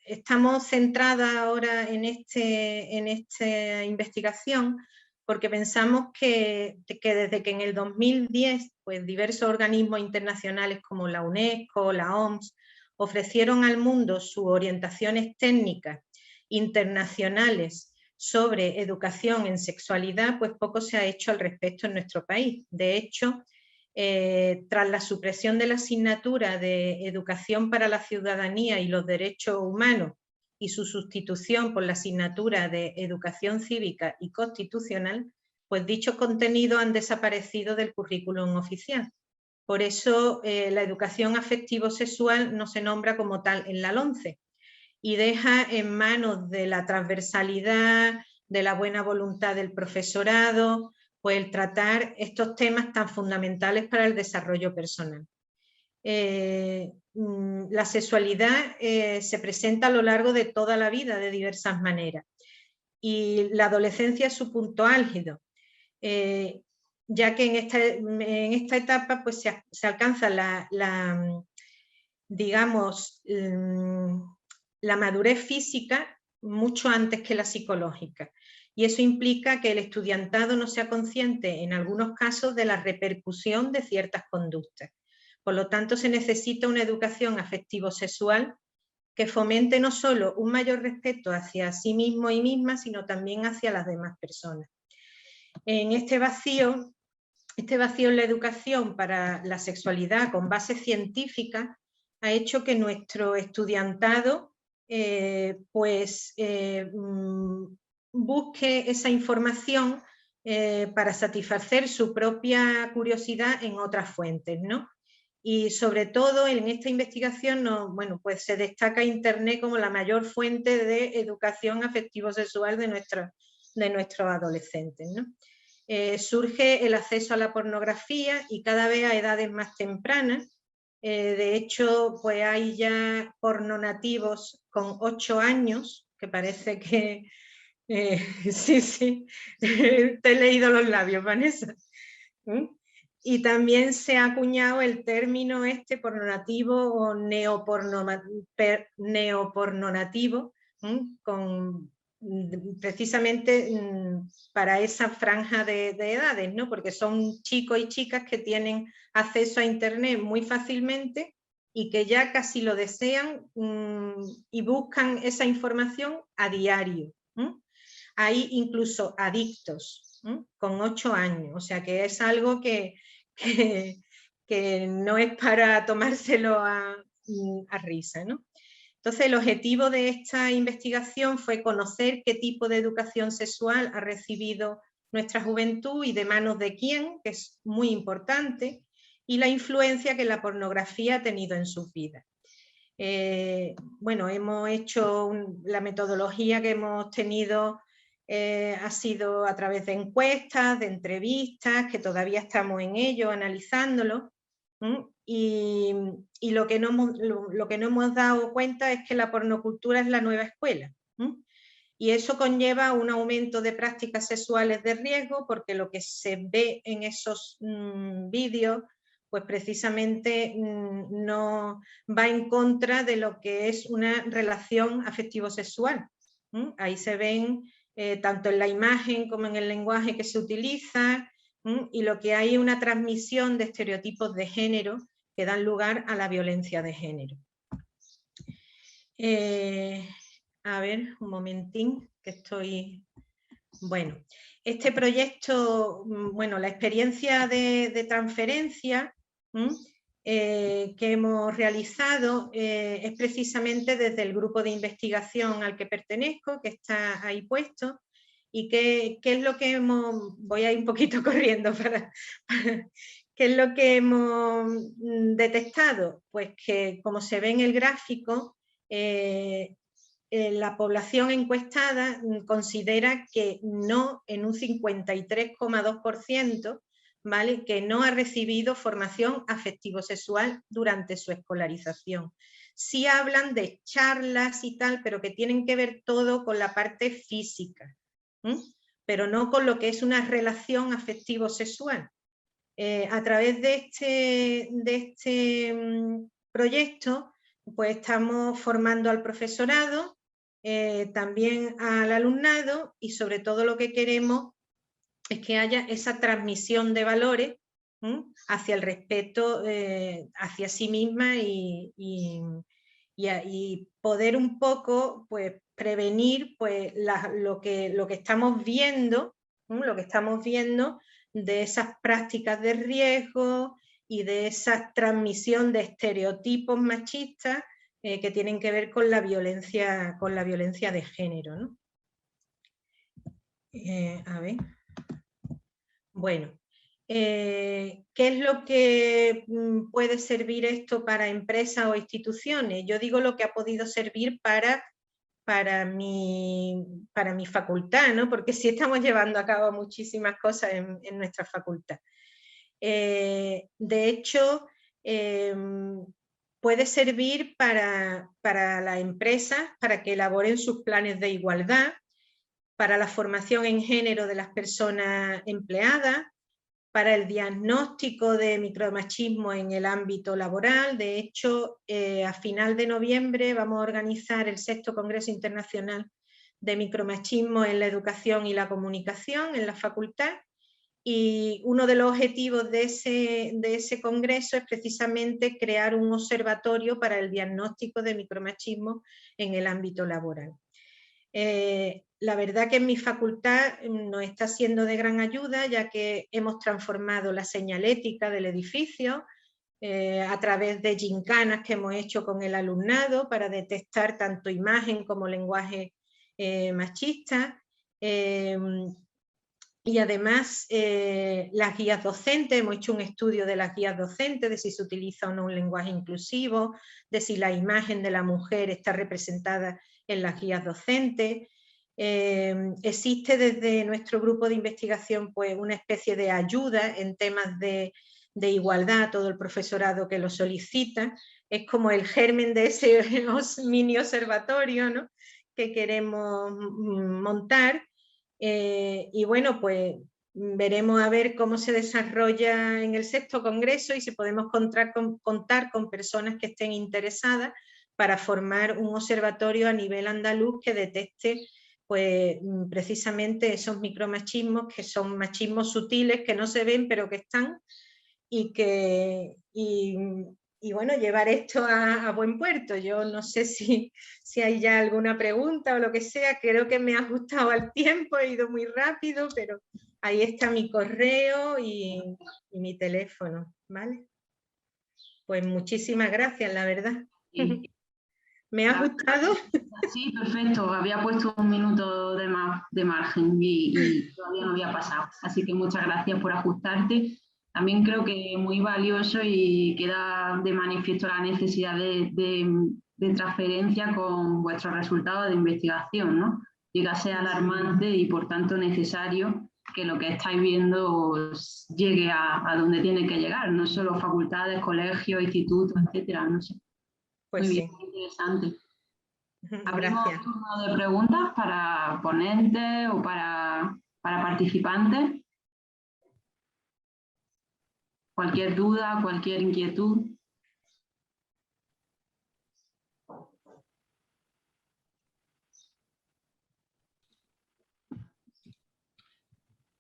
estamos centradas ahora en esta investigación porque pensamos que desde que en el 2010 pues, diversos organismos internacionales como la UNESCO, la OMS, ofrecieron al mundo sus orientaciones técnicas internacionales sobre educación en sexualidad, pues poco se ha hecho al respecto en nuestro país. De hecho, tras la supresión de la asignatura de Educación para la Ciudadanía y los Derechos Humanos y su sustitución por la asignatura de Educación Cívica y Constitucional, pues dichos contenidos han desaparecido del currículum oficial. Por eso la educación afectivo-sexual no se nombra como tal en la LOMCE y deja en manos de la transversalidad, de la buena voluntad del profesorado, pues el tratar estos temas tan fundamentales para el desarrollo personal. La sexualidad se presenta a lo largo de toda la vida de diversas maneras y la adolescencia es su punto álgido. Ya que en esta etapa pues, se alcanza digamos, la madurez física mucho antes que la psicológica. Y eso implica que el estudiantado no sea consciente, en algunos casos, de la repercusión de ciertas conductas. Por lo tanto, se necesita una educación afectivo-sexual que fomente no solo un mayor respeto hacia sí mismo y misma, sino también hacia las demás personas. En este vacío en la educación para la sexualidad con base científica ha hecho que nuestro estudiantado busque esa información para satisfacer su propia curiosidad en otras fuentes, ¿no? Y sobre todo en esta investigación pues se destaca Internet como la mayor fuente de educación afectivo-sexual de nuestros adolescentes, ¿no? Surge el acceso a la pornografía y cada vez a edades más tempranas. De hecho, pues hay ya pornonativos con 8 años, que parece que... sí, te he leído los labios, Vanessa. Y también se ha acuñado el término pornonativo o neopornonativo, precisamente para esa franja de edades, ¿no? Porque son chicos y chicas que tienen acceso a Internet muy fácilmente y que ya casi lo desean y buscan esa información a diario. Hay incluso adictos con 8 años, o sea que es algo que no es para tomárselo a risa, ¿no? Entonces, el objetivo de esta investigación fue conocer qué tipo de educación sexual ha recibido nuestra juventud y de manos de quién, que es muy importante, y la influencia que la pornografía ha tenido en sus vidas. Bueno, hemos hecho la metodología que hemos tenido ha sido a través de encuestas, de entrevistas, que todavía estamos en ello, analizándolo. Y lo que no hemos dado cuenta es que la pornocultura es la nueva escuela. Y eso conlleva un aumento de prácticas sexuales de riesgo, porque lo que se ve en esos vídeos, pues precisamente no va en contra de lo que es una relación afectivo-sexual. Ahí se ven, tanto en la imagen como en el lenguaje que se utiliza, y lo que hay es una transmisión de estereotipos de género que dan lugar a la violencia de género. A ver, un momentín, que estoy... Bueno, este proyecto, bueno, la experiencia de transferencia que hemos realizado es precisamente desde el grupo de investigación al que pertenezco, que está ahí puesto, y qué es lo que hemos... Voy a ir un poquito corriendo ¿qué es lo que hemos detectado? Pues que, como se ve en el gráfico, la población encuestada considera que no, en un 53,2%, ¿vale?, que no ha recibido formación afectivo-sexual durante su escolarización. Sí hablan de charlas y tal, pero que tienen que ver todo con la parte física, pero no con lo que es una relación afectivo-sexual. A través de este proyecto, pues estamos formando al profesorado, también al alumnado, y sobre todo lo que queremos es que haya esa transmisión de valores hacia el respeto hacia sí misma y poder un poco, pues, prevenir, pues, lo que estamos viendo, de esas prácticas de riesgo y de esa transmisión de estereotipos machistas que tienen que ver con la violencia de género, ¿no? A ver. Bueno, ¿qué es lo que puede servir esto para empresas o instituciones? Yo digo lo que ha podido servir para mi facultad, ¿no? Porque sí estamos llevando a cabo muchísimas cosas en nuestra facultad. De hecho, puede servir para las empresas, para que elaboren sus planes de igualdad, para la formación en género de las personas empleadas, para el diagnóstico de micromachismo en el ámbito laboral. De hecho, a final de noviembre vamos a organizar el 6º Congreso Internacional de Micromachismo en la Educación y la Comunicación en la facultad, y uno de los objetivos de ese congreso es precisamente crear un observatorio para el diagnóstico de micromachismo en el ámbito laboral. La verdad que en mi facultad nos está siendo de gran ayuda, ya que hemos transformado la señalética del edificio a través de gincanas que hemos hecho con el alumnado para detectar tanto imagen como lenguaje machista. Y además las guías docentes, hemos hecho un estudio de las guías docentes, de si se utiliza o no un lenguaje inclusivo, de si la imagen de la mujer está representada en las guías docentes. Existe desde nuestro grupo de investigación, pues, una especie de ayuda en temas de igualdad a todo el profesorado que lo solicita. Es como el germen de ese mini observatorio, ¿no?, que queremos montar. Y bueno, pues veremos a ver cómo se desarrolla en el 6º Congreso y si podemos contar con personas que estén interesadas para formar un observatorio a nivel andaluz que detecte, pues, precisamente esos micromachismos, que son machismos sutiles que no se ven pero que están, y bueno, llevar esto a buen puerto. Yo no sé si hay ya alguna pregunta o lo que sea. Creo que me he ajustado al tiempo, he ido muy rápido, pero ahí está mi correo y mi teléfono, ¿vale? Pues muchísimas gracias, la verdad. Sí. ¿Me ha gustado? Sí, perfecto. Había puesto un minuto de margen y todavía no había pasado. Así que muchas gracias por ajustarte. También creo que es muy valioso y queda de manifiesto la necesidad de transferencia con vuestros resultados de investigación, ¿no? llega a ser alarmante y por tanto necesario que lo que estáis viendo os llegue a donde tiene que llegar, no solo facultades, colegios, institutos, etcétera, no sé. Pues Muy bien, sí. muy interesante. Abrimos Gracias. turno de preguntas para ponentes o para participantes. Cualquier duda, cualquier inquietud.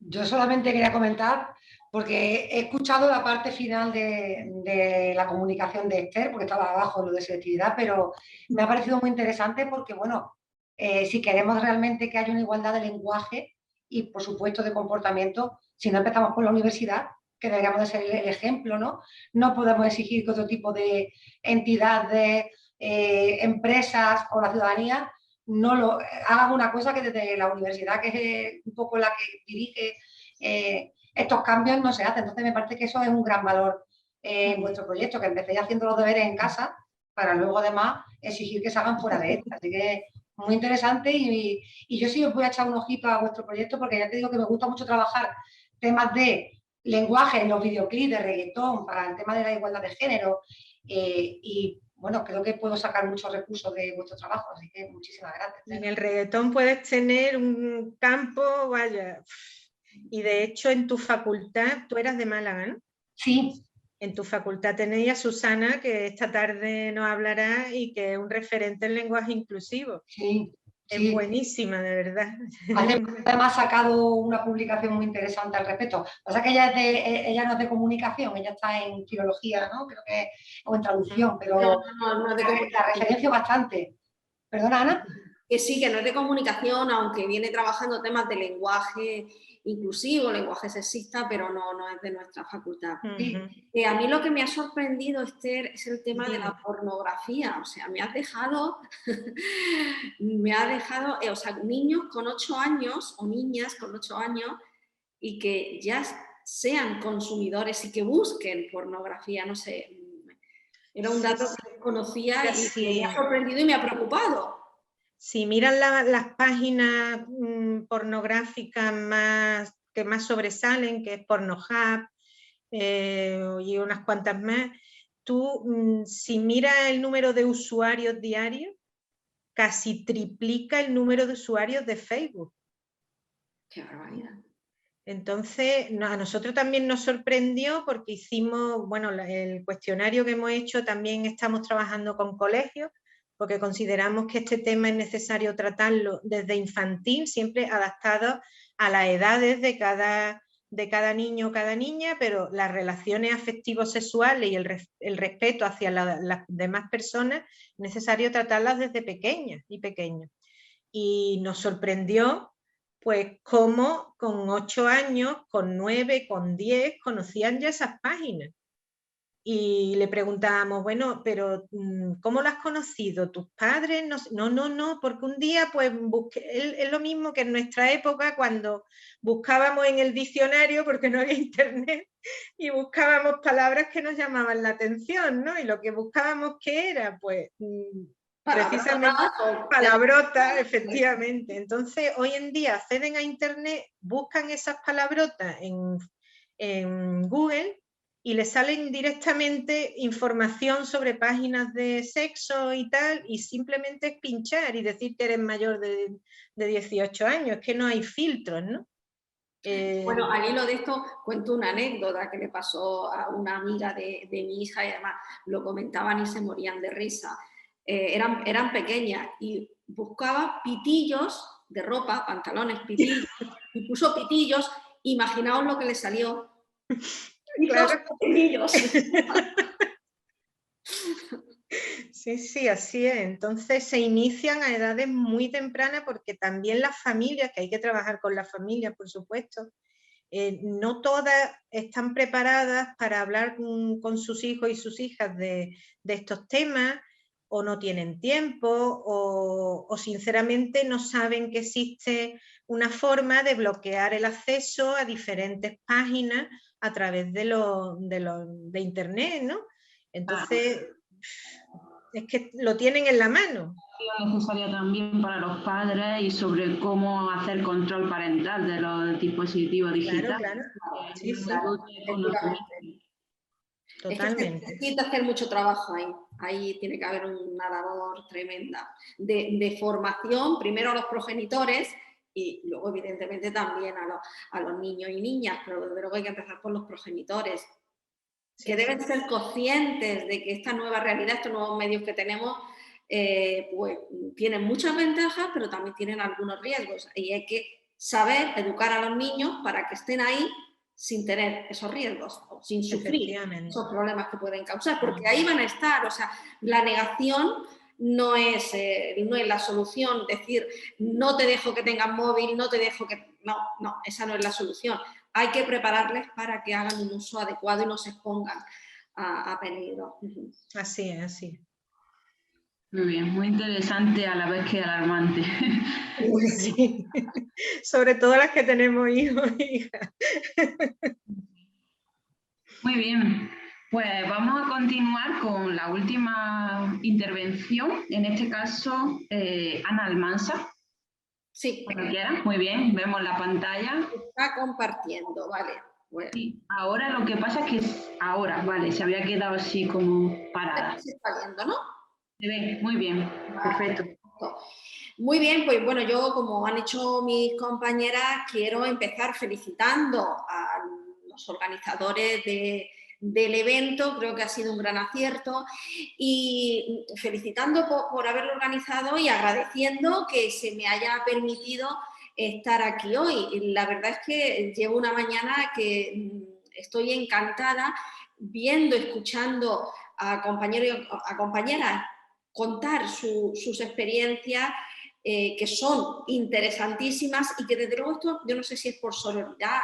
Yo solamente quería comentar, porque he escuchado la parte final de la comunicación de Esther, porque estaba abajo lo de selectividad, pero me ha parecido muy interesante porque, bueno, si queremos realmente que haya una igualdad de lenguaje y, por supuesto, de comportamiento, si no empezamos por la universidad, que deberíamos de ser el ejemplo, ¿no? No podemos exigir que otro tipo de entidades, empresas o la ciudadanía no lo hagan una cosa que desde la universidad, que es un poco la que dirige estos cambios, no se hace. Entonces me parece que eso es un gran valor en vuestro proyecto, que empecéis haciendo los deberes en casa para luego además exigir que se hagan fuera de esta. Así que muy interesante y yo sí os voy a echar un ojito a vuestro proyecto porque ya te digo que me gusta mucho trabajar temas de lenguaje en los videoclips de reggaetón para el tema de la igualdad de género y bueno, creo que puedo sacar muchos recursos de vuestro trabajo, así que muchísimas gracias. En el reggaetón puedes tener un campo, vaya, y de hecho en tu facultad, tú eras de Málaga, ¿no? Sí. En tu facultad tenéis a Susana, que esta tarde nos hablará y que es un referente en lenguaje inclusivo. Sí, es sí. buenísima, de verdad. Además ha sacado una publicación muy interesante al respecto. O sea que ella no es de comunicación, ella está en filología, ¿no? Creo que, o en traducción, pero no es de la referencio bastante. ¿Perdona, Ana? Que sí, que no es de comunicación, aunque viene trabajando temas de lenguaje inclusivo, lenguaje sexista, pero no es de nuestra facultad. A mí lo que me ha sorprendido, Esther, es el tema de la pornografía. O sea, me has dejado, o sea, niños con 8 años o niñas con 8 años y que ya sean consumidores y que busquen pornografía, no sé. Era un dato que conocía y me ha sorprendido y me ha preocupado. Si miran las páginas pornográficas que más sobresalen, que es Pornhub y unas cuantas más, tú si miras el número de usuarios diarios, casi triplica el número de usuarios de Facebook. ¡Qué barbaridad! Entonces, a nosotros también nos sorprendió porque hicimos, bueno, el cuestionario que hemos hecho, también estamos trabajando con colegios, porque consideramos que este tema es necesario tratarlo desde infantil, siempre adaptado a las edades de cada niño o cada niña, pero las relaciones afectivos sexuales y el respeto hacia las demás personas es necesario tratarlas desde pequeñas y pequeños. Y nos sorprendió pues cómo con 8 años, con 9, con 10 conocían ya esas páginas. Y le preguntábamos, bueno, pero ¿cómo lo has conocido? ¿Tus padres? No, porque un día pues busqué, es lo mismo que en nuestra época cuando buscábamos en el diccionario, porque no había internet, y buscábamos palabras que nos llamaban la atención, ¿no? Y lo que buscábamos, ¿qué era? Pues precisamente palabrotas, efectivamente. Entonces, hoy en día acceden a internet, buscan esas palabrotas en Google y les salen directamente información sobre páginas de sexo y tal, y simplemente es pinchar y decir que eres mayor de 18 años, es que no hay filtros, ¿no? Bueno, al hilo de esto cuento una anécdota que le pasó a una amiga de mi hija y además lo comentaban y se morían de risa. Eran pequeñas y buscaba pitillos de ropa, pantalones, pitillos, y puso pitillos, imaginaos lo que le salió. Claro. Pitillos. Sí, así es. Entonces se inician a edades muy tempranas porque también las familias, que hay que trabajar con las familias, por supuesto, no todas están preparadas para hablar con sus hijos y sus hijas de estos temas, o no tienen tiempo, o sinceramente no saben que existe una forma de bloquear el acceso a diferentes páginas a través de internet, ¿no? Entonces, es que lo tienen en la mano. Necesaria también para los padres y sobre cómo hacer control parental de los dispositivos digitales. Claro. Sí, sí. Totalmente. Es que se necesita hacer mucho trabajo ahí. Ahí tiene que haber una labor tremenda de formación, primero a los progenitores y luego evidentemente también a los niños y niñas, pero desde luego hay que empezar por los progenitores, que deben ser conscientes de que esta nueva realidad, estos nuevos medios que tenemos, pues tienen muchas ventajas, pero también tienen algunos riesgos y hay que saber educar a los niños para que estén ahí sin tener esos riesgos o sin sufrir esos problemas que pueden causar, porque ahí van a estar. O sea, la negación no es la solución, decir no te dejo que tengas móvil, no te dejo que... No, esa no es la solución. Hay que prepararles para que hagan un uso adecuado y no se expongan a peligro. Así es, así es. Muy bien, muy interesante a la vez que alarmante. Sí. Sobre todo las que tenemos hijos e hijas. Muy bien, pues vamos a continuar con la última intervención, en este caso Ana Almansa. Sí. Cuando quieras, muy bien, vemos la pantalla. Está compartiendo, vale. Bueno. Sí, ahora lo que pasa es que ahora, vale, se había quedado así como parada. Se está viendo, ¿no? Se ve, muy bien, perfecto. Muy bien, pues bueno, yo como han hecho mis compañeras, quiero empezar felicitando a los organizadores del evento, creo que ha sido un gran acierto, y felicitando por haberlo organizado y agradeciendo que se me haya permitido estar aquí hoy. La verdad es que llevo una mañana que estoy encantada viendo, escuchando a compañeros y a compañeras contar sus experiencias, que son interesantísimas y que desde luego esto, yo no sé si es por sororidad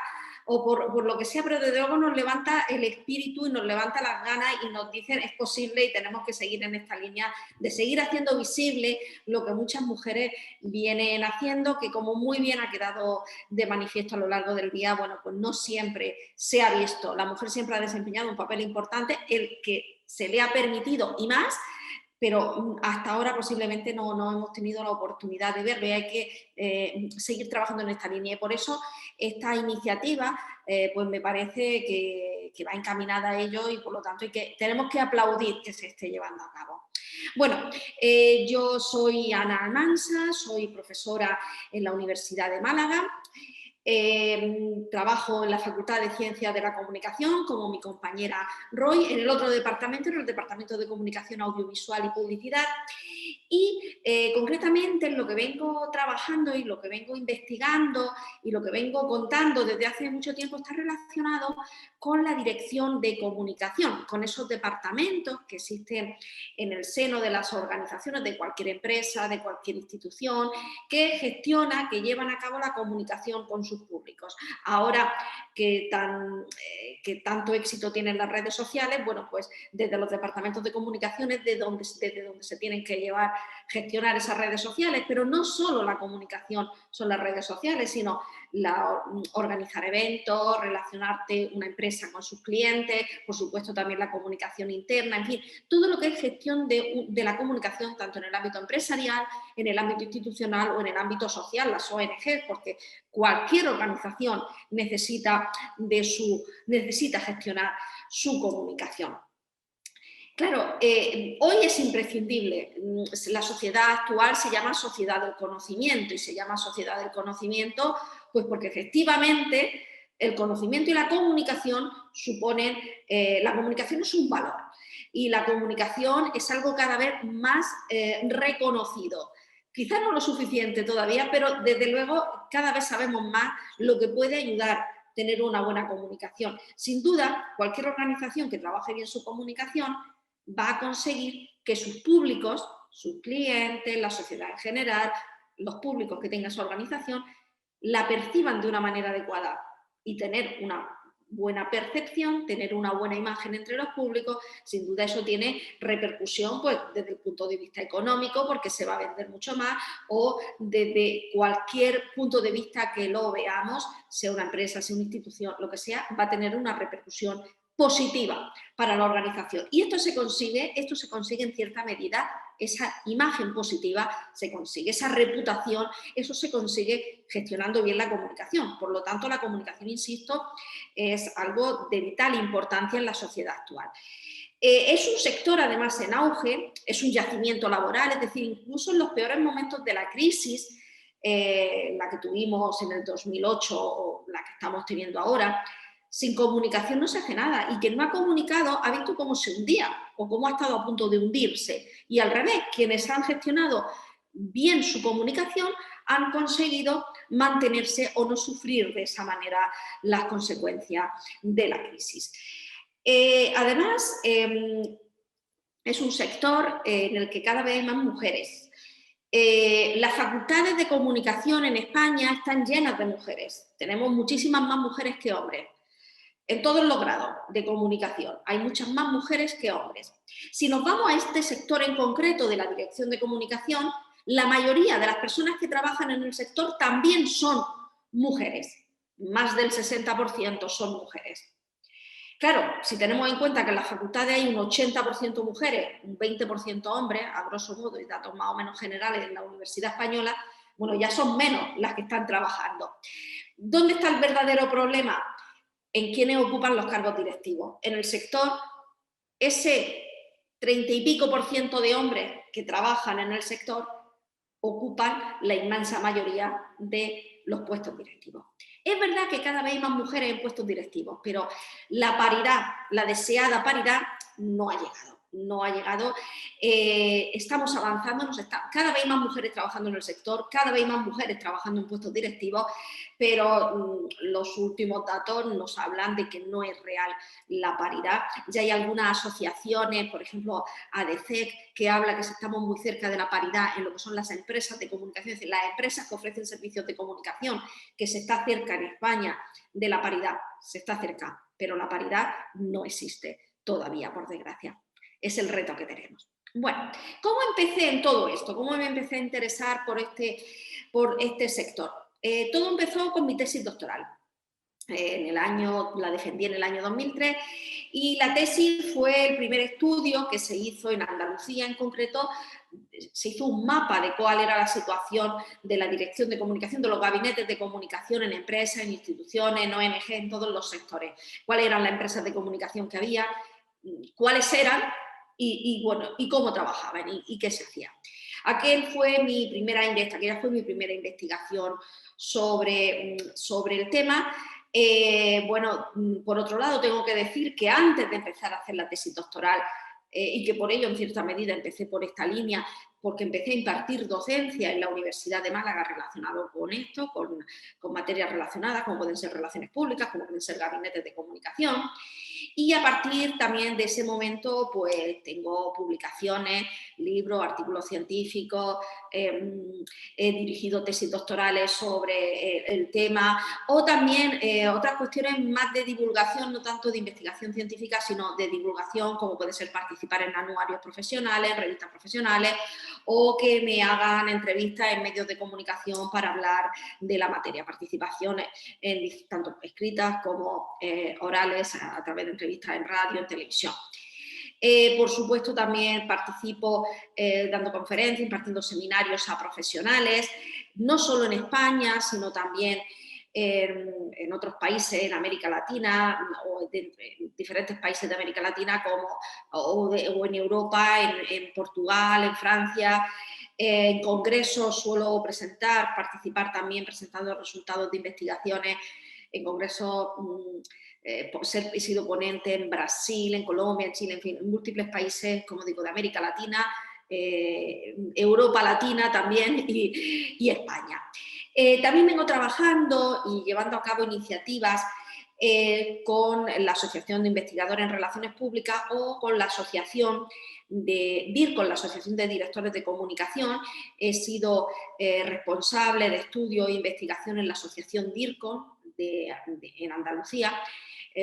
o por lo que sea, pero desde luego nos levanta el espíritu y nos levanta las ganas y nos dicen es posible y tenemos que seguir en esta línea de seguir haciendo visible lo que muchas mujeres vienen haciendo, que como muy bien ha quedado de manifiesto a lo largo del día, bueno, pues no siempre se ha visto. La mujer siempre ha desempeñado un papel importante, el que se le ha permitido y más, pero hasta ahora posiblemente no hemos tenido la oportunidad de verlo y hay que seguir trabajando en esta línea. Y por eso esta iniciativa pues me parece que va encaminada a ello y por lo tanto tenemos que aplaudir que se esté llevando a cabo. Bueno, yo soy Ana Almansa, soy profesora en la Universidad de Málaga. Trabajo en la Facultad de Ciencias de la Comunicación como mi compañera Roy, en el otro departamento, en el Departamento de Comunicación Audiovisual y Publicidad, y concretamente en lo que vengo trabajando y lo que vengo investigando y lo que vengo contando desde hace mucho tiempo está relacionado con la dirección de comunicación, con esos departamentos que existen en el seno de las organizaciones de cualquier empresa, de cualquier institución, que gestiona, que llevan a cabo la comunicación con sus públicos. Ahora que tanto éxito tienen las redes sociales, bueno, pues desde los departamentos de comunicaciones desde donde se tienen que gestionar esas redes sociales, pero no solo la comunicación son las redes sociales, sino organizar eventos, relacionarte una empresa con sus clientes, por supuesto también la comunicación interna, en fin, todo lo que es gestión de la comunicación tanto en el ámbito empresarial, en el ámbito institucional o en el ámbito social, las ONG, porque cualquier organización necesita gestionar su comunicación. Claro, hoy es imprescindible. La sociedad actual se llama sociedad del conocimiento y se llama sociedad del conocimiento pues porque efectivamente el conocimiento y la comunicación suponen, la comunicación es un valor y la comunicación es algo cada vez más reconocido. Quizá no lo suficiente todavía, pero desde luego cada vez sabemos más lo que puede ayudar a tener una buena comunicación. Sin duda, cualquier organización que trabaje bien su comunicación va a conseguir que sus públicos, sus clientes, la sociedad en general, los públicos que tenga su organización, la perciban de una manera adecuada y tener una buena percepción, tener una buena imagen entre los públicos, sin duda eso tiene repercusión pues, desde el punto de vista económico, porque se va a vender mucho más, o desde cualquier punto de vista que lo veamos, sea una empresa, sea una institución, lo que sea, va a tener una repercusión positiva para la organización. Y esto se consigue en cierta medida, esa imagen positiva se consigue, esa reputación, eso se consigue gestionando bien la comunicación. Por lo tanto, la comunicación, insisto, es algo de vital importancia en la sociedad actual. Es un sector además en auge, es un yacimiento laboral, es decir, incluso en los peores momentos de la crisis, la que tuvimos en el 2008 o la que estamos teniendo ahora, sin comunicación no se hace nada, y quien no ha comunicado ha visto cómo se hundía o cómo ha estado a punto de hundirse, y al revés, quienes han gestionado bien su comunicación han conseguido mantenerse o no sufrir de esa manera las consecuencias de la crisis. Además, es un sector en el que cada vez hay más mujeres. Las facultades de comunicación en España están llenas de mujeres. Tenemos muchísimas más mujeres que hombres. En todos los grados de comunicación hay muchas más mujeres que hombres. Si nos vamos a este sector en concreto de la dirección de comunicación, la mayoría de las personas que trabajan en el sector también son mujeres. Más del 60% son mujeres. Claro, si tenemos en cuenta que en las facultades hay un 80% mujeres, un 20% hombres, a grosso modo, y datos más o menos generales en la Universidad Española, bueno, ya son menos las que están trabajando. ¿Dónde está el verdadero problema? En quienes ocupan los cargos directivos. En el sector, ese 30 y pico % de hombres que trabajan en el sector ocupan la inmensa mayoría de los puestos directivos. Es verdad que cada vez hay más mujeres en puestos directivos, pero la paridad, la deseada paridad, no ha llegado. No ha llegado, estamos avanzando, cada vez hay más mujeres trabajando en el sector, cada vez hay más mujeres trabajando en puestos directivos, pero los últimos datos nos hablan de que no es real la paridad. Ya hay algunas asociaciones, por ejemplo ADCEC, que habla que estamos muy cerca de la paridad en lo que son las empresas de comunicación, es decir, las empresas que ofrecen servicios de comunicación, que se está cerca en España de la paridad, se está cerca, pero la paridad no existe todavía, por desgracia. Es el reto que tenemos. Bueno, ¿cómo empecé en todo esto? ¿Cómo me empecé a interesar por este sector? Todo empezó con mi tesis doctoral. La defendí en el año 2003 y la tesis fue el primer estudio que se hizo en Andalucía en concreto. Se hizo un mapa de cuál era la situación de la dirección de comunicación, de los gabinetes de comunicación en empresas, en instituciones, en ONG, en todos los sectores. Cuáles eran las empresas de comunicación que había, cuáles eran y cómo trabajaban y qué se hacía. Aquella fue mi primera investigación sobre el tema. Por otro lado, tengo que decir que antes de empezar a hacer la tesis doctoral, y que por ello en cierta medida empecé por esta línea, porque empecé a impartir docencia en la Universidad de Málaga relacionado con esto, con materias relacionadas, como pueden ser relaciones públicas, como pueden ser gabinetes de comunicación. Y a partir también de ese momento, pues tengo publicaciones, libros, artículos científicos, he dirigido tesis doctorales sobre el tema, o también otras cuestiones más de divulgación, no tanto de investigación científica, sino de divulgación, como puede ser participar en anuarios profesionales, revistas profesionales, o que me hagan entrevistas en medios de comunicación para hablar de la materia, participaciones tanto escritas como orales a través de entrevistas en radio, en televisión. Por supuesto, también participo dando conferencias, impartiendo seminarios a profesionales, no solo en España, sino también en otros países, en América Latina o en diferentes países de América Latina o en Europa, en Portugal, en Francia. En congresos suelo participar también presentando resultados de investigaciones en congresos. He sido ponente en Brasil, en Colombia, en Chile, en fin, en múltiples países, como digo, de América Latina, Europa Latina también y España. También vengo trabajando y llevando a cabo iniciativas con la Asociación de Investigadores en Relaciones Públicas o con la Asociación de DIRCOM, la Asociación de Directores de Comunicación. He sido responsable de estudio e investigación en la Asociación DIRCOM en Andalucía,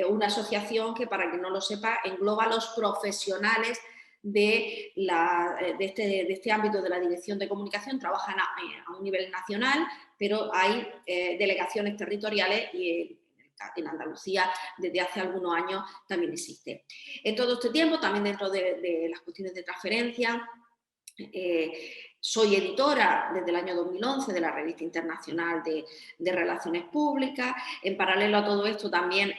una asociación que, para quien no lo sepa, engloba a los profesionales de este ámbito de la dirección de comunicación. Trabajan a un nivel nacional, pero hay delegaciones territoriales y en el en Andalucía desde hace algunos años también existe. En todo este tiempo, también dentro de las cuestiones de transferencia, soy editora desde el año 2011 de la Revista Internacional de Relaciones Públicas. En paralelo a todo esto también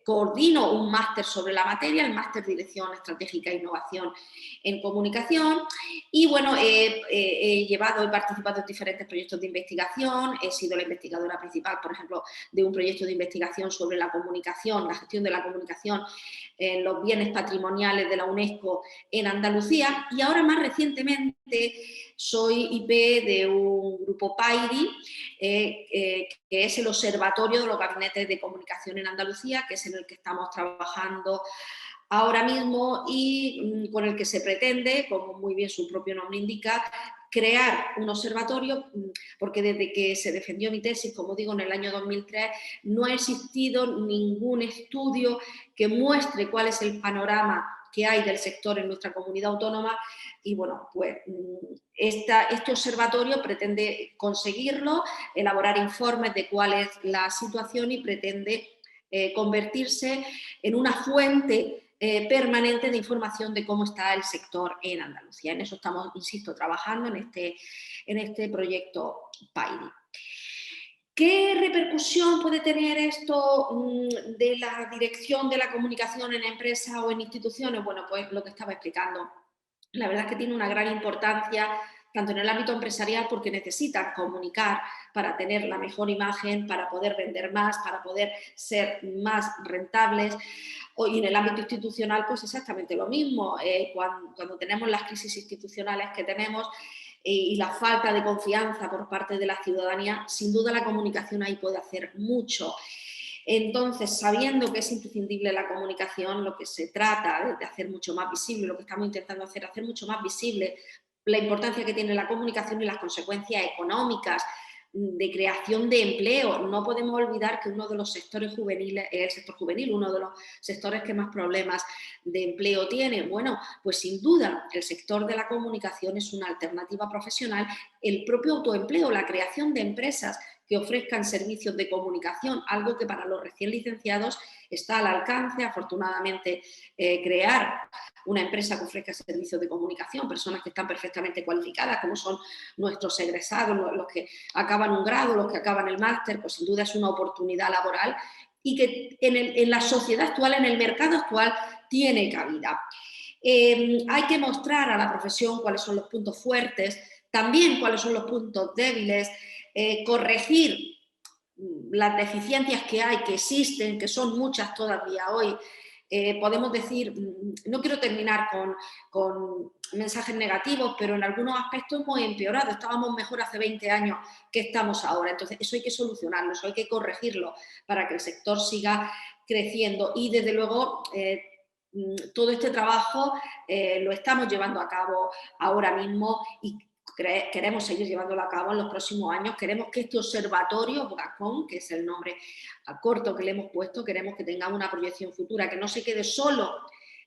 coordino un máster sobre la materia, el máster Dirección Estratégica e Innovación en Comunicación. Y bueno, he participado en diferentes proyectos de investigación, he sido la investigadora principal, por ejemplo, de un proyecto de investigación sobre la comunicación, la gestión de la comunicación en los bienes patrimoniales de la UNESCO en Andalucía, y ahora más recientemente soy IP de un grupo PAIRI, que es el Observatorio de los Gabinetes de Comunicación en Andalucía, que es en el que estamos trabajando ahora mismo y con el que se pretende, como muy bien su propio nombre indica, crear un observatorio, porque desde que se defendió mi tesis, como digo, en el año 2003, no ha existido ningún estudio que muestre cuál es el panorama que hay del sector en nuestra comunidad autónoma, y bueno, pues este observatorio pretende conseguirlo, elaborar informes de cuál es la situación y pretende convertirse en una fuente permanente de información de cómo está el sector en Andalucía. En eso estamos, insisto, trabajando en este proyecto PAIRI. ¿Qué repercusión puede tener esto de la dirección de la comunicación en empresas o en instituciones? Bueno, pues lo que estaba explicando. La verdad es que tiene una gran importancia tanto en el ámbito empresarial, porque necesitan comunicar para tener la mejor imagen, para poder vender más, para poder ser más rentables. Y en el ámbito institucional, pues exactamente lo mismo. Cuando tenemos las crisis institucionales que tenemos y la falta de confianza por parte de la ciudadanía, sin duda la comunicación ahí puede hacer mucho. Entonces, sabiendo que es imprescindible la comunicación, lo que se trata es de hacer mucho más visible, lo que estamos intentando hacer mucho más visible la importancia que tiene la comunicación y las consecuencias económicas de creación de empleo. No podemos olvidar que uno de los sectores juveniles es el sector juvenil, uno de los sectores que más problemas de empleo tiene. Bueno, pues sin duda el sector de la comunicación es una alternativa profesional. El propio autoempleo, la creación de empresas que ofrezcan servicios de comunicación, algo que para los recién licenciados está al alcance. Afortunadamente, crear una empresa que ofrezca servicios de comunicación, personas que están perfectamente cualificadas, como son nuestros egresados, los que acaban un grado, los que acaban el máster, pues sin duda es una oportunidad laboral y que en la sociedad actual, en el mercado actual, tiene cabida. Hay que mostrar a la profesión cuáles son los puntos fuertes, también cuáles son los puntos débiles, corregir las deficiencias que hay, que existen, que son muchas todavía hoy. Podemos decir, no quiero terminar con mensajes negativos, pero en algunos aspectos hemos empeorado. Estábamos mejor hace 20 años que estamos ahora. Entonces, eso hay que solucionarlo, eso hay que corregirlo para que el sector siga creciendo. Y, desde luego, todo este trabajo lo estamos llevando a cabo ahora mismo y queremos seguir llevándolo a cabo en los próximos años. Queremos que este observatorio, BOCACOM, que es el nombre a corto que le hemos puesto, queremos que tenga una proyección futura, que no se quede solo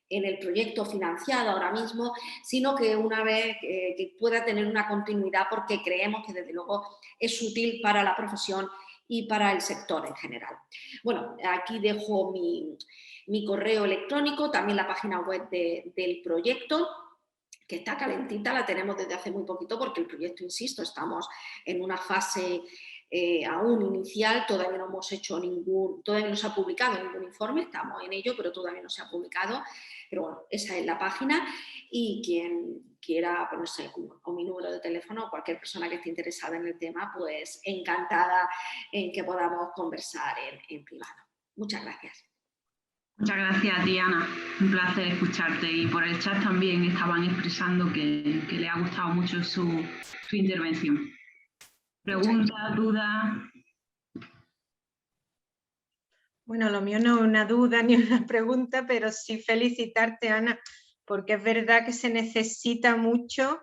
en el proyecto financiado ahora mismo, sino que una vez que pueda tener una continuidad, porque creemos que desde luego es útil para la profesión y para el sector en general. Bueno, aquí dejo mi correo electrónico, también la página web del proyecto, que está calentita, la tenemos desde hace muy poquito porque el proyecto, insisto, estamos en una fase aún inicial, todavía no hemos hecho todavía no se ha publicado ningún informe, estamos en ello, pero todavía no se ha publicado. Pero bueno, esa es la página y quien quiera ponerse o mi número de teléfono o cualquier persona que esté interesada en el tema, pues encantada en que podamos conversar en privado. Muchas gracias. Muchas gracias a ti, Ana. Un placer escucharte, y por el chat también estaban expresando que le ha gustado mucho su intervención. ¿Preguntas, dudas? Bueno, lo mío no es una duda ni una pregunta, pero sí felicitarte, Ana, porque es verdad que se necesita mucho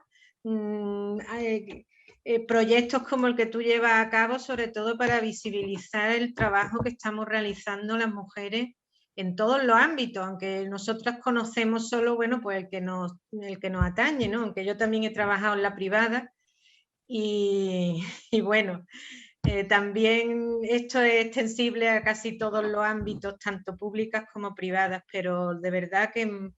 proyectos como el que tú llevas a cabo, sobre todo para visibilizar el trabajo que estamos realizando las mujeres en todos los ámbitos, aunque nosotras conocemos solo, bueno, pues el que nos atañe, ¿no? Aunque yo también he trabajado en la privada y bueno, También esto es extensible a casi todos los ámbitos, tanto públicas como privadas, pero de verdad que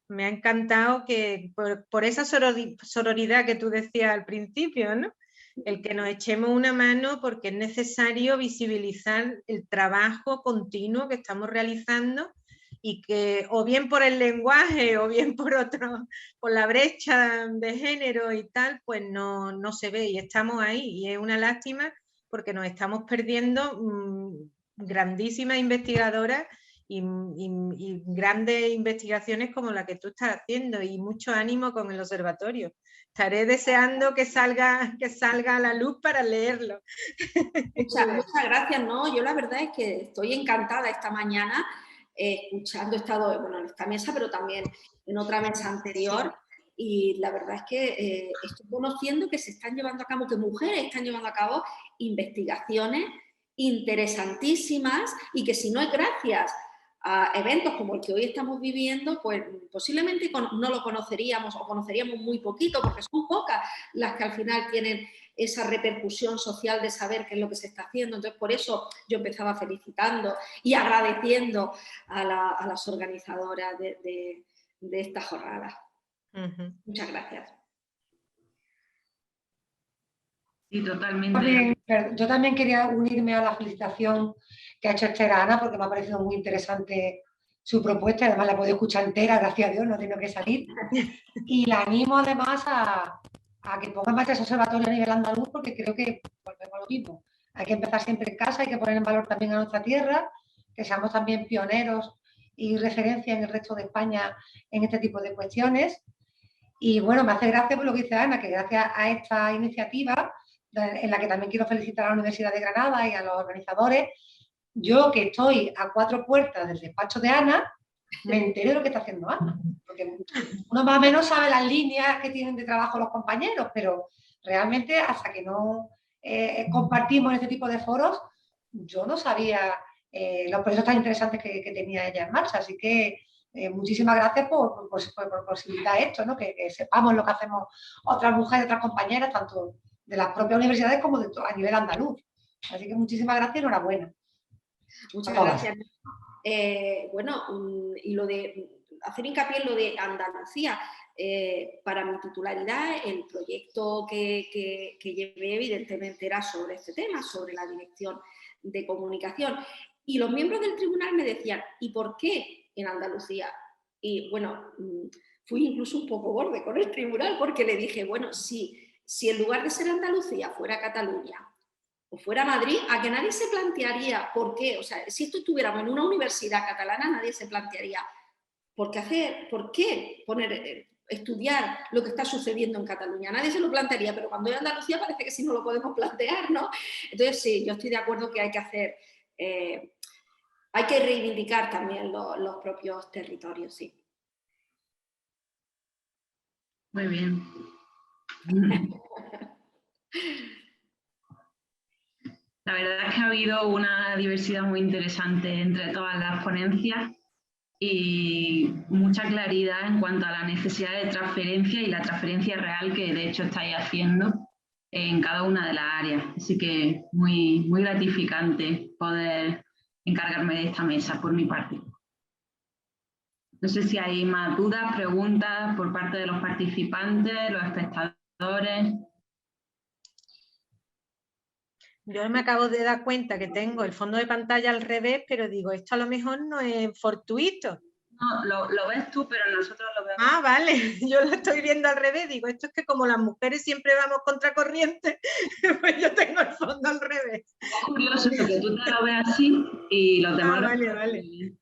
me ha encantado que por esa sororidad que tú decías al principio, ¿no? El que nos echemos una mano, porque es necesario visibilizar el trabajo continuo que estamos realizando y que o bien por el lenguaje o bien por la brecha de género y tal, pues no se ve y estamos ahí, y es una lástima porque nos estamos perdiendo grandísimas investigadoras y grandes investigaciones como la que tú estás haciendo, y mucho ánimo con el observatorio. Estaré deseando que salga a la luz para leerlo. Muchas gracias, ¿no? Yo la verdad es que estoy encantada esta mañana escuchando, he estado bueno, en esta mesa, pero también en otra mesa anterior, y la verdad es que estoy conociendo que se están llevando a cabo, que mujeres están llevando a cabo investigaciones interesantísimas, y que si no es gracias a eventos como el que hoy estamos viviendo, pues posiblemente no lo conoceríamos, o conoceríamos muy poquito, porque son pocas las que al final tienen esa repercusión social de saber qué es lo que se está haciendo. Entonces, por eso yo empezaba felicitando y agradeciendo a las organizadoras de esta jornada. Muchas gracias. Sí, totalmente. Yo también quería unirme a la felicitación que ha hecho Esther a Ana, porque me ha parecido muy interesante su propuesta, además la he podido escuchar entera, gracias a Dios, no tengo que salir. Y la animo además a que ponga en marcha ese observatorio a nivel andaluz, porque creo que volvemos a lo mismo. Hay que empezar siempre en casa, hay que poner en valor también a nuestra tierra, que seamos también pioneros y referencia en el resto de España en este tipo de cuestiones. Y bueno, me hace gracia por lo que dice Ana, que gracias a esta iniciativa, en la que también quiero felicitar a la Universidad de Granada y a los organizadores, yo, que estoy a 4 puertas del despacho de Ana, me enteré de lo que está haciendo Ana. Porque uno más o menos sabe las líneas que tienen de trabajo los compañeros, pero realmente hasta que no compartimos este tipo de foros, yo no sabía los proyectos tan interesantes que tenía ella en marcha. Así que muchísimas gracias por posibilitar esto, ¿no? Que sepamos lo que hacemos otras mujeres, otras compañeras, tanto de las propias universidades como a nivel andaluz. Así que muchísimas gracias y enhorabuena. Muchas gracias. Bueno, y lo de hacer hincapié en lo de Andalucía, para mi titularidad, el proyecto que llevé evidentemente era sobre este tema, sobre la dirección de comunicación. Y los miembros del tribunal me decían, ¿y por qué en Andalucía? Y bueno, fui incluso un poco borde con el tribunal, porque le dije, bueno, si en lugar de ser Andalucía fuera Cataluña o fuera Madrid, a que nadie se plantearía por qué, o sea, si esto estuviéramos en una universidad catalana, nadie se plantearía por qué estudiar lo que está sucediendo en Cataluña. Nadie se lo plantearía, pero cuando es Andalucía parece que sí no lo podemos plantear, ¿no? Entonces sí, yo estoy de acuerdo que hay que hacer, hay que reivindicar también los propios territorios, sí. Muy bien. La verdad es que ha habido una diversidad muy interesante entre todas las ponencias y mucha claridad en cuanto a la necesidad de transferencia y la transferencia real que de hecho estáis haciendo en cada una de las áreas. Así que muy, muy gratificante poder encargarme de esta mesa por mi parte. No sé si hay más dudas, preguntas por parte de los participantes, los espectadores. Yo me acabo de dar cuenta que tengo el fondo de pantalla al revés, pero digo, esto a lo mejor no es fortuito. No, lo ves tú, pero nosotros lo vemos. Ah, vale, yo lo estoy viendo al revés. Digo, esto es que como las mujeres siempre vamos contracorriente, pues yo tengo el fondo al revés. Es curioso que tú te lo veas así y los demás vale.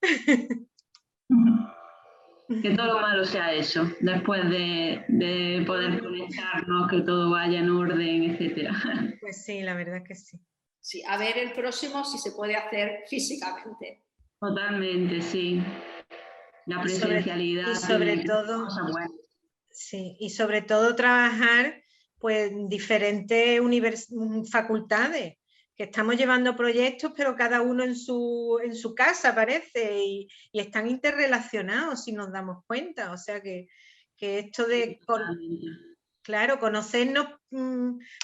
Que todo lo malo sea eso, después de poder conectarnos, que todo vaya en orden, etcétera. Pues sí, la verdad que sí. Sí, a ver el próximo si se puede hacer físicamente. Totalmente, sí. La presencialidad. Y sobre todo, sí, y sobre todo trabajar pues diferentes facultades, que estamos llevando proyectos, pero cada uno en su casa, parece, y están interrelacionados si nos damos cuenta. O sea que esto de Claro, conocernos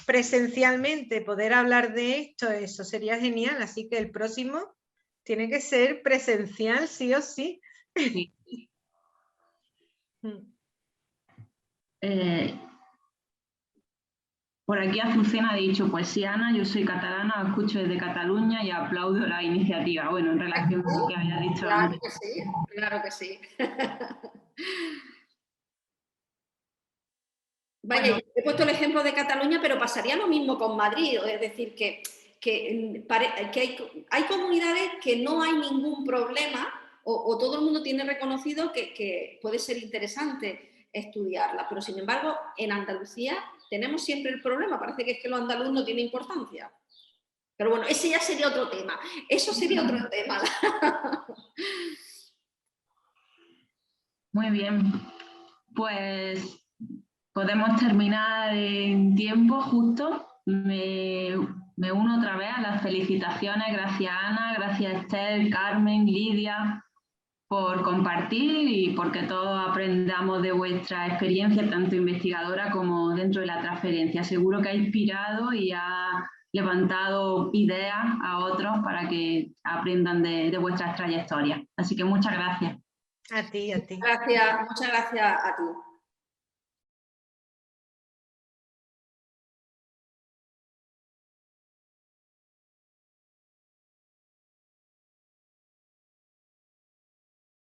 presencialmente, poder hablar de esto, eso sería genial. Así que el próximo tiene que ser presencial, sí o sí. Sí. Por aquí Azucena ha dicho, pues sí, Ana, yo soy catalana, escucho desde Cataluña y aplaudo la iniciativa. Bueno, en relación con lo que había dicho Claro antes. que sí, claro que sí. Vaya, Bueno, yo he puesto el ejemplo de Cataluña, pero pasaría lo mismo con Madrid, es decir, que hay comunidades que no hay ningún problema o todo el mundo tiene reconocido que puede ser interesante estudiarla, pero sin embargo en Andalucía tenemos siempre el problema, parece que es que lo andaluz no tiene importancia. Pero bueno, ese ya sería otro tema, eso sería otro tema. muy bien, pues podemos terminar en tiempo justo. Me uno otra vez a las felicitaciones. Gracias Ana, gracias Esther, Carmen, Lidia, por compartir y porque todos aprendamos de vuestra experiencia, tanto investigadora como dentro de la transferencia. Seguro que ha inspirado y ha levantado ideas a otros para que aprendan de vuestras trayectorias. Así que muchas gracias. A ti, a ti. Gracias, muchas gracias a ti.